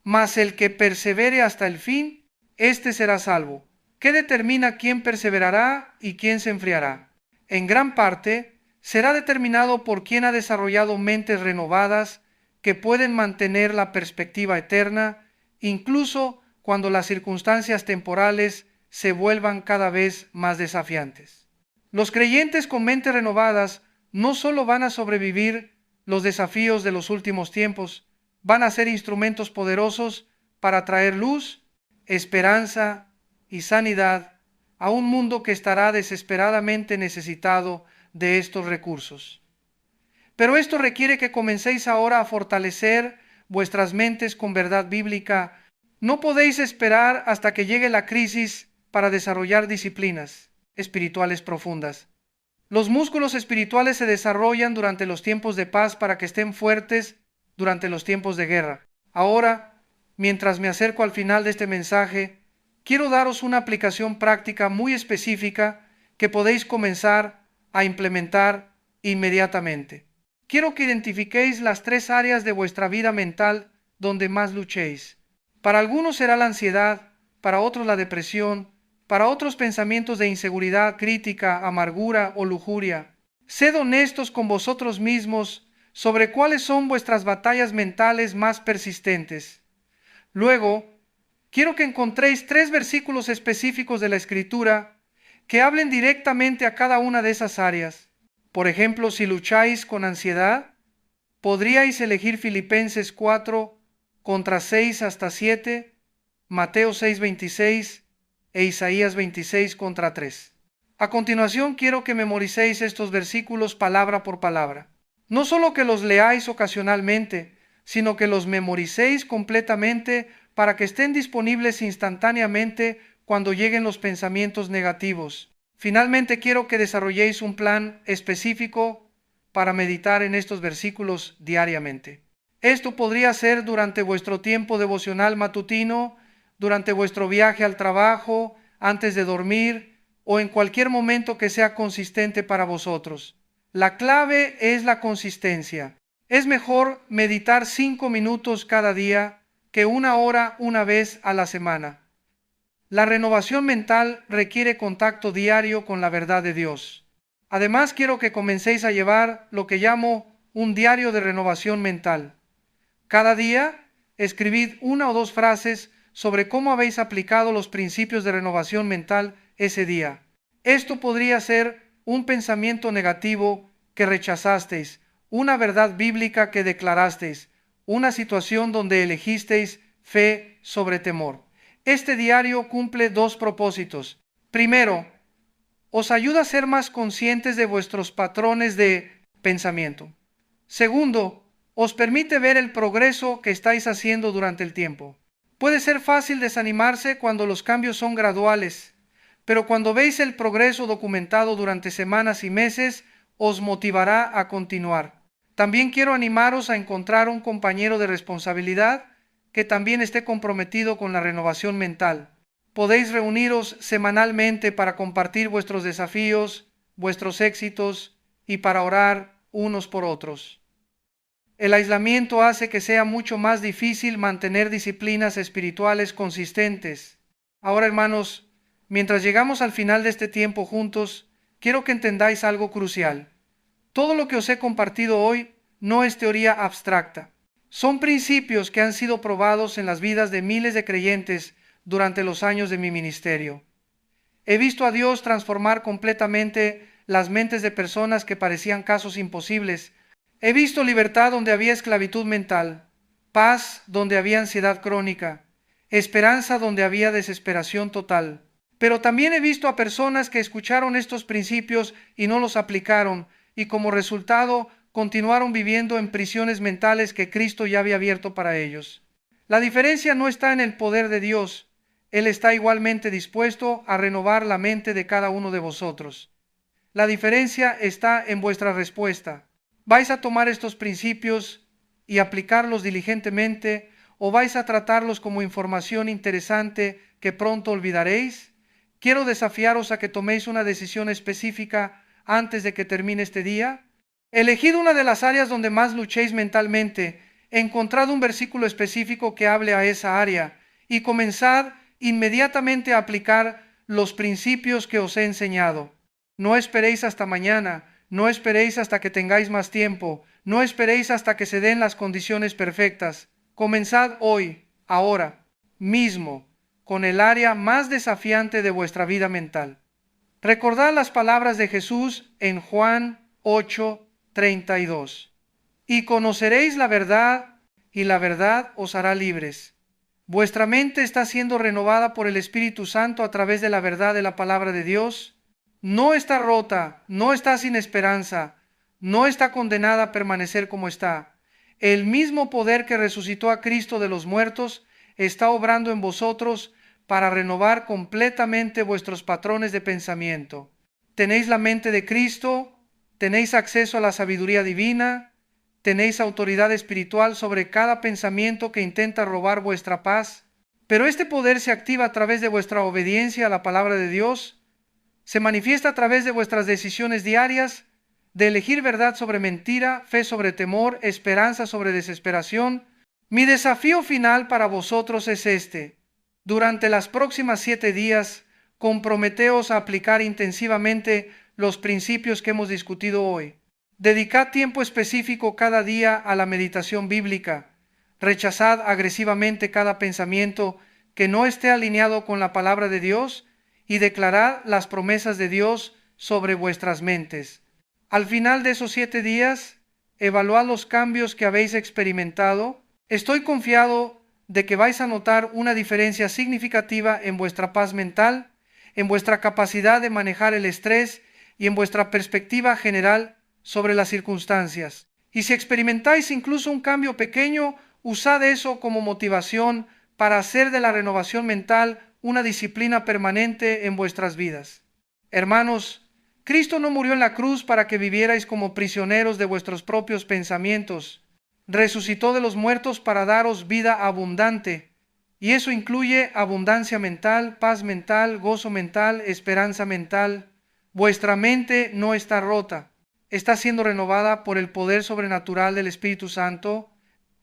mas el que persevere hasta el fin, éste será salvo. ¿Qué determina quién perseverará y quién se enfriará? En gran parte, será determinado por quien ha desarrollado mentes renovadas que pueden mantener la perspectiva eterna, incluso cuando las circunstancias temporales se vuelvan cada vez más desafiantes. Los creyentes con mentes renovadas no solo van a sobrevivir los desafíos de los últimos tiempos, van a ser instrumentos poderosos para traer luz, esperanza y sanidad a un mundo que estará desesperadamente necesitado de estos recursos. Pero esto requiere que comencéis ahora a fortalecer vuestras mentes con verdad bíblica. No podéis esperar hasta que llegue la crisis para desarrollar disciplinas espirituales profundas. Los músculos espirituales se desarrollan durante los tiempos de paz para que estén fuertes durante los tiempos de guerra. Ahora, mientras me acerco al final de este mensaje, quiero daros una aplicación práctica muy específica que podéis comenzar a implementar inmediatamente. Quiero que identifiquéis las 3 áreas de vuestra vida mental donde más luchéis. Para algunos será la ansiedad, para otros la depresión, para otros pensamientos de inseguridad, crítica, amargura o lujuria. Sed honestos con vosotros mismos sobre cuáles son vuestras batallas mentales más persistentes. Luego, quiero que encontréis 3 versículos específicos de la Escritura que hablen directamente a cada una de esas áreas. Por ejemplo, si lucháis con ansiedad, podríais elegir Filipenses 4, contra 6 hasta 7, Mateo 6:26 e Isaías 26, contra 3. A continuación, quiero que memoricéis estos versículos palabra por palabra. No solo que los leáis ocasionalmente, sino que los memoricéis completamente para que estén disponibles instantáneamente cuando lleguen los pensamientos negativos. Finalmente, quiero que desarrolléis un plan específico para meditar en estos versículos diariamente. Esto podría ser durante vuestro tiempo devocional matutino, durante vuestro viaje al trabajo, antes de dormir o en cualquier momento que sea consistente para vosotros. La clave es la consistencia. Es mejor meditar 5 minutos cada día que 1 hora una vez a la semana. La renovación mental requiere contacto diario con la verdad de Dios. Además, quiero que comencéis a llevar lo que llamo un diario de renovación mental. Cada día, escribid 1 o 2 frases sobre cómo habéis aplicado los principios de renovación mental ese día. Esto podría ser un pensamiento negativo que rechazasteis, una verdad bíblica que declarasteis, una situación donde elegisteis fe sobre temor. Este diario cumple 2 propósitos. Primero, os ayuda a ser más conscientes de vuestros patrones de pensamiento. Segundo, os permite ver el progreso que estáis haciendo durante el tiempo. Puede ser fácil desanimarse cuando los cambios son graduales, pero cuando veis el progreso documentado durante semanas y meses, os motivará a continuar. También quiero animaros a encontrar un compañero de responsabilidad que también esté comprometido con la renovación mental. Podéis reuniros semanalmente para compartir vuestros desafíos, vuestros éxitos y para orar unos por otros. El aislamiento hace que sea mucho más difícil mantener disciplinas espirituales consistentes. Ahora, hermanos, mientras llegamos al final de este tiempo juntos, quiero que entendáis algo crucial. Todo lo que os he compartido hoy no es teoría abstracta. Son principios que han sido probados en las vidas de miles de creyentes durante los años de mi ministerio. He visto a Dios transformar completamente las mentes de personas que parecían casos imposibles. He visto libertad donde había esclavitud mental, paz donde había ansiedad crónica, esperanza donde había desesperación total. Pero también he visto a personas que escucharon estos principios y no los aplicaron, y como resultado continuaron viviendo en prisiones mentales que Cristo ya había abierto para ellos. La diferencia no está en el poder de Dios. Él está igualmente dispuesto a renovar la mente de cada uno de vosotros. La diferencia está en vuestra respuesta. ¿Vais a tomar estos principios y aplicarlos diligentemente o vais a tratarlos como información interesante que pronto olvidaréis? Quiero desafiaros a que toméis una decisión específica antes de que termine este día. Elegid una de las áreas donde más luchéis mentalmente, encontrad un versículo específico que hable a esa área y comenzad inmediatamente a aplicar los principios que os he enseñado. No esperéis hasta mañana, no esperéis hasta que tengáis más tiempo, no esperéis hasta que se den las condiciones perfectas. Comenzad hoy, ahora, mismo, con el área más desafiante de vuestra vida mental. Recordad las palabras de Jesús en Juan 8:32. Y conoceréis la verdad, y la verdad os hará libres. Vuestra mente está siendo renovada por el Espíritu Santo a través de la verdad de la palabra de Dios. No está rota, no está sin esperanza, no está condenada a permanecer como está. El mismo poder que resucitó a Cristo de los muertos está obrando en vosotros para renovar completamente vuestros patrones de pensamiento. Tenéis la mente de Cristo, tenéis acceso a la sabiduría divina, tenéis autoridad espiritual sobre cada pensamiento que intenta robar vuestra paz, pero este poder se activa a través de vuestra obediencia a la palabra de Dios, se manifiesta a través de vuestras decisiones diarias, de elegir verdad sobre mentira, fe sobre temor, esperanza sobre desesperación. Mi desafío final para vosotros es este. Durante las próximas 7 días, comprometeos a aplicar intensivamente los principios que hemos discutido hoy. Dedicad tiempo específico cada día a la meditación bíblica. Rechazad agresivamente cada pensamiento que no esté alineado con la palabra de Dios y declarad las promesas de Dios sobre vuestras mentes. Al final de esos 7 días, evaluad los cambios que habéis experimentado. Estoy confiado de que vais a notar una diferencia significativa en vuestra paz mental, en vuestra capacidad de manejar el estrés y en vuestra perspectiva general sobre las circunstancias. Y si experimentáis incluso un cambio pequeño, usad eso como motivación para hacer de la renovación mental una disciplina permanente en vuestras vidas. Hermanos, Cristo no murió en la cruz para que vivierais como prisioneros de vuestros propios pensamientos. Resucitó de los muertos para daros vida abundante, y eso incluye abundancia mental, paz mental, gozo mental, esperanza mental. Vuestra mente no está rota, está siendo renovada por el poder sobrenatural del Espíritu Santo.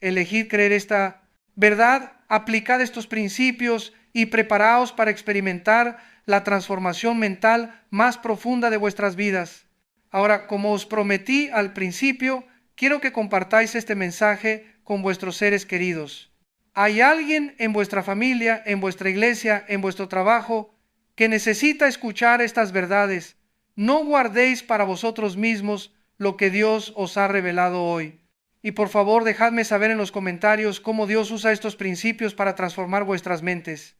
Elegid creer esta verdad, aplicad estos principios y preparaos para experimentar la transformación mental más profunda de vuestras vidas. Ahora, como os prometí al principio, quiero que compartáis este mensaje con vuestros seres queridos. ¿Hay alguien en vuestra familia, en vuestra iglesia, en vuestro trabajo, que necesita escuchar estas verdades? No guardéis para vosotros mismos lo que Dios os ha revelado hoy. Y por favor, dejadme saber en los comentarios cómo Dios usa estos principios para transformar vuestras mentes.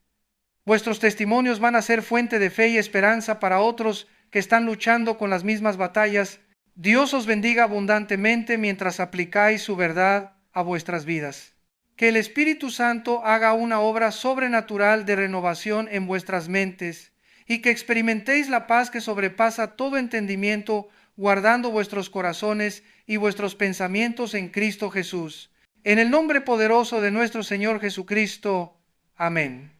Vuestros testimonios van a ser fuente de fe y esperanza para otros que están luchando con las mismas batallas. Dios os bendiga abundantemente mientras aplicáis su verdad a vuestras vidas. Que el Espíritu Santo haga una obra sobrenatural de renovación en vuestras mentes y que experimentéis la paz que sobrepasa todo entendimiento, guardando vuestros corazones y vuestros pensamientos en Cristo Jesús. En el nombre poderoso de nuestro Señor Jesucristo. Amén.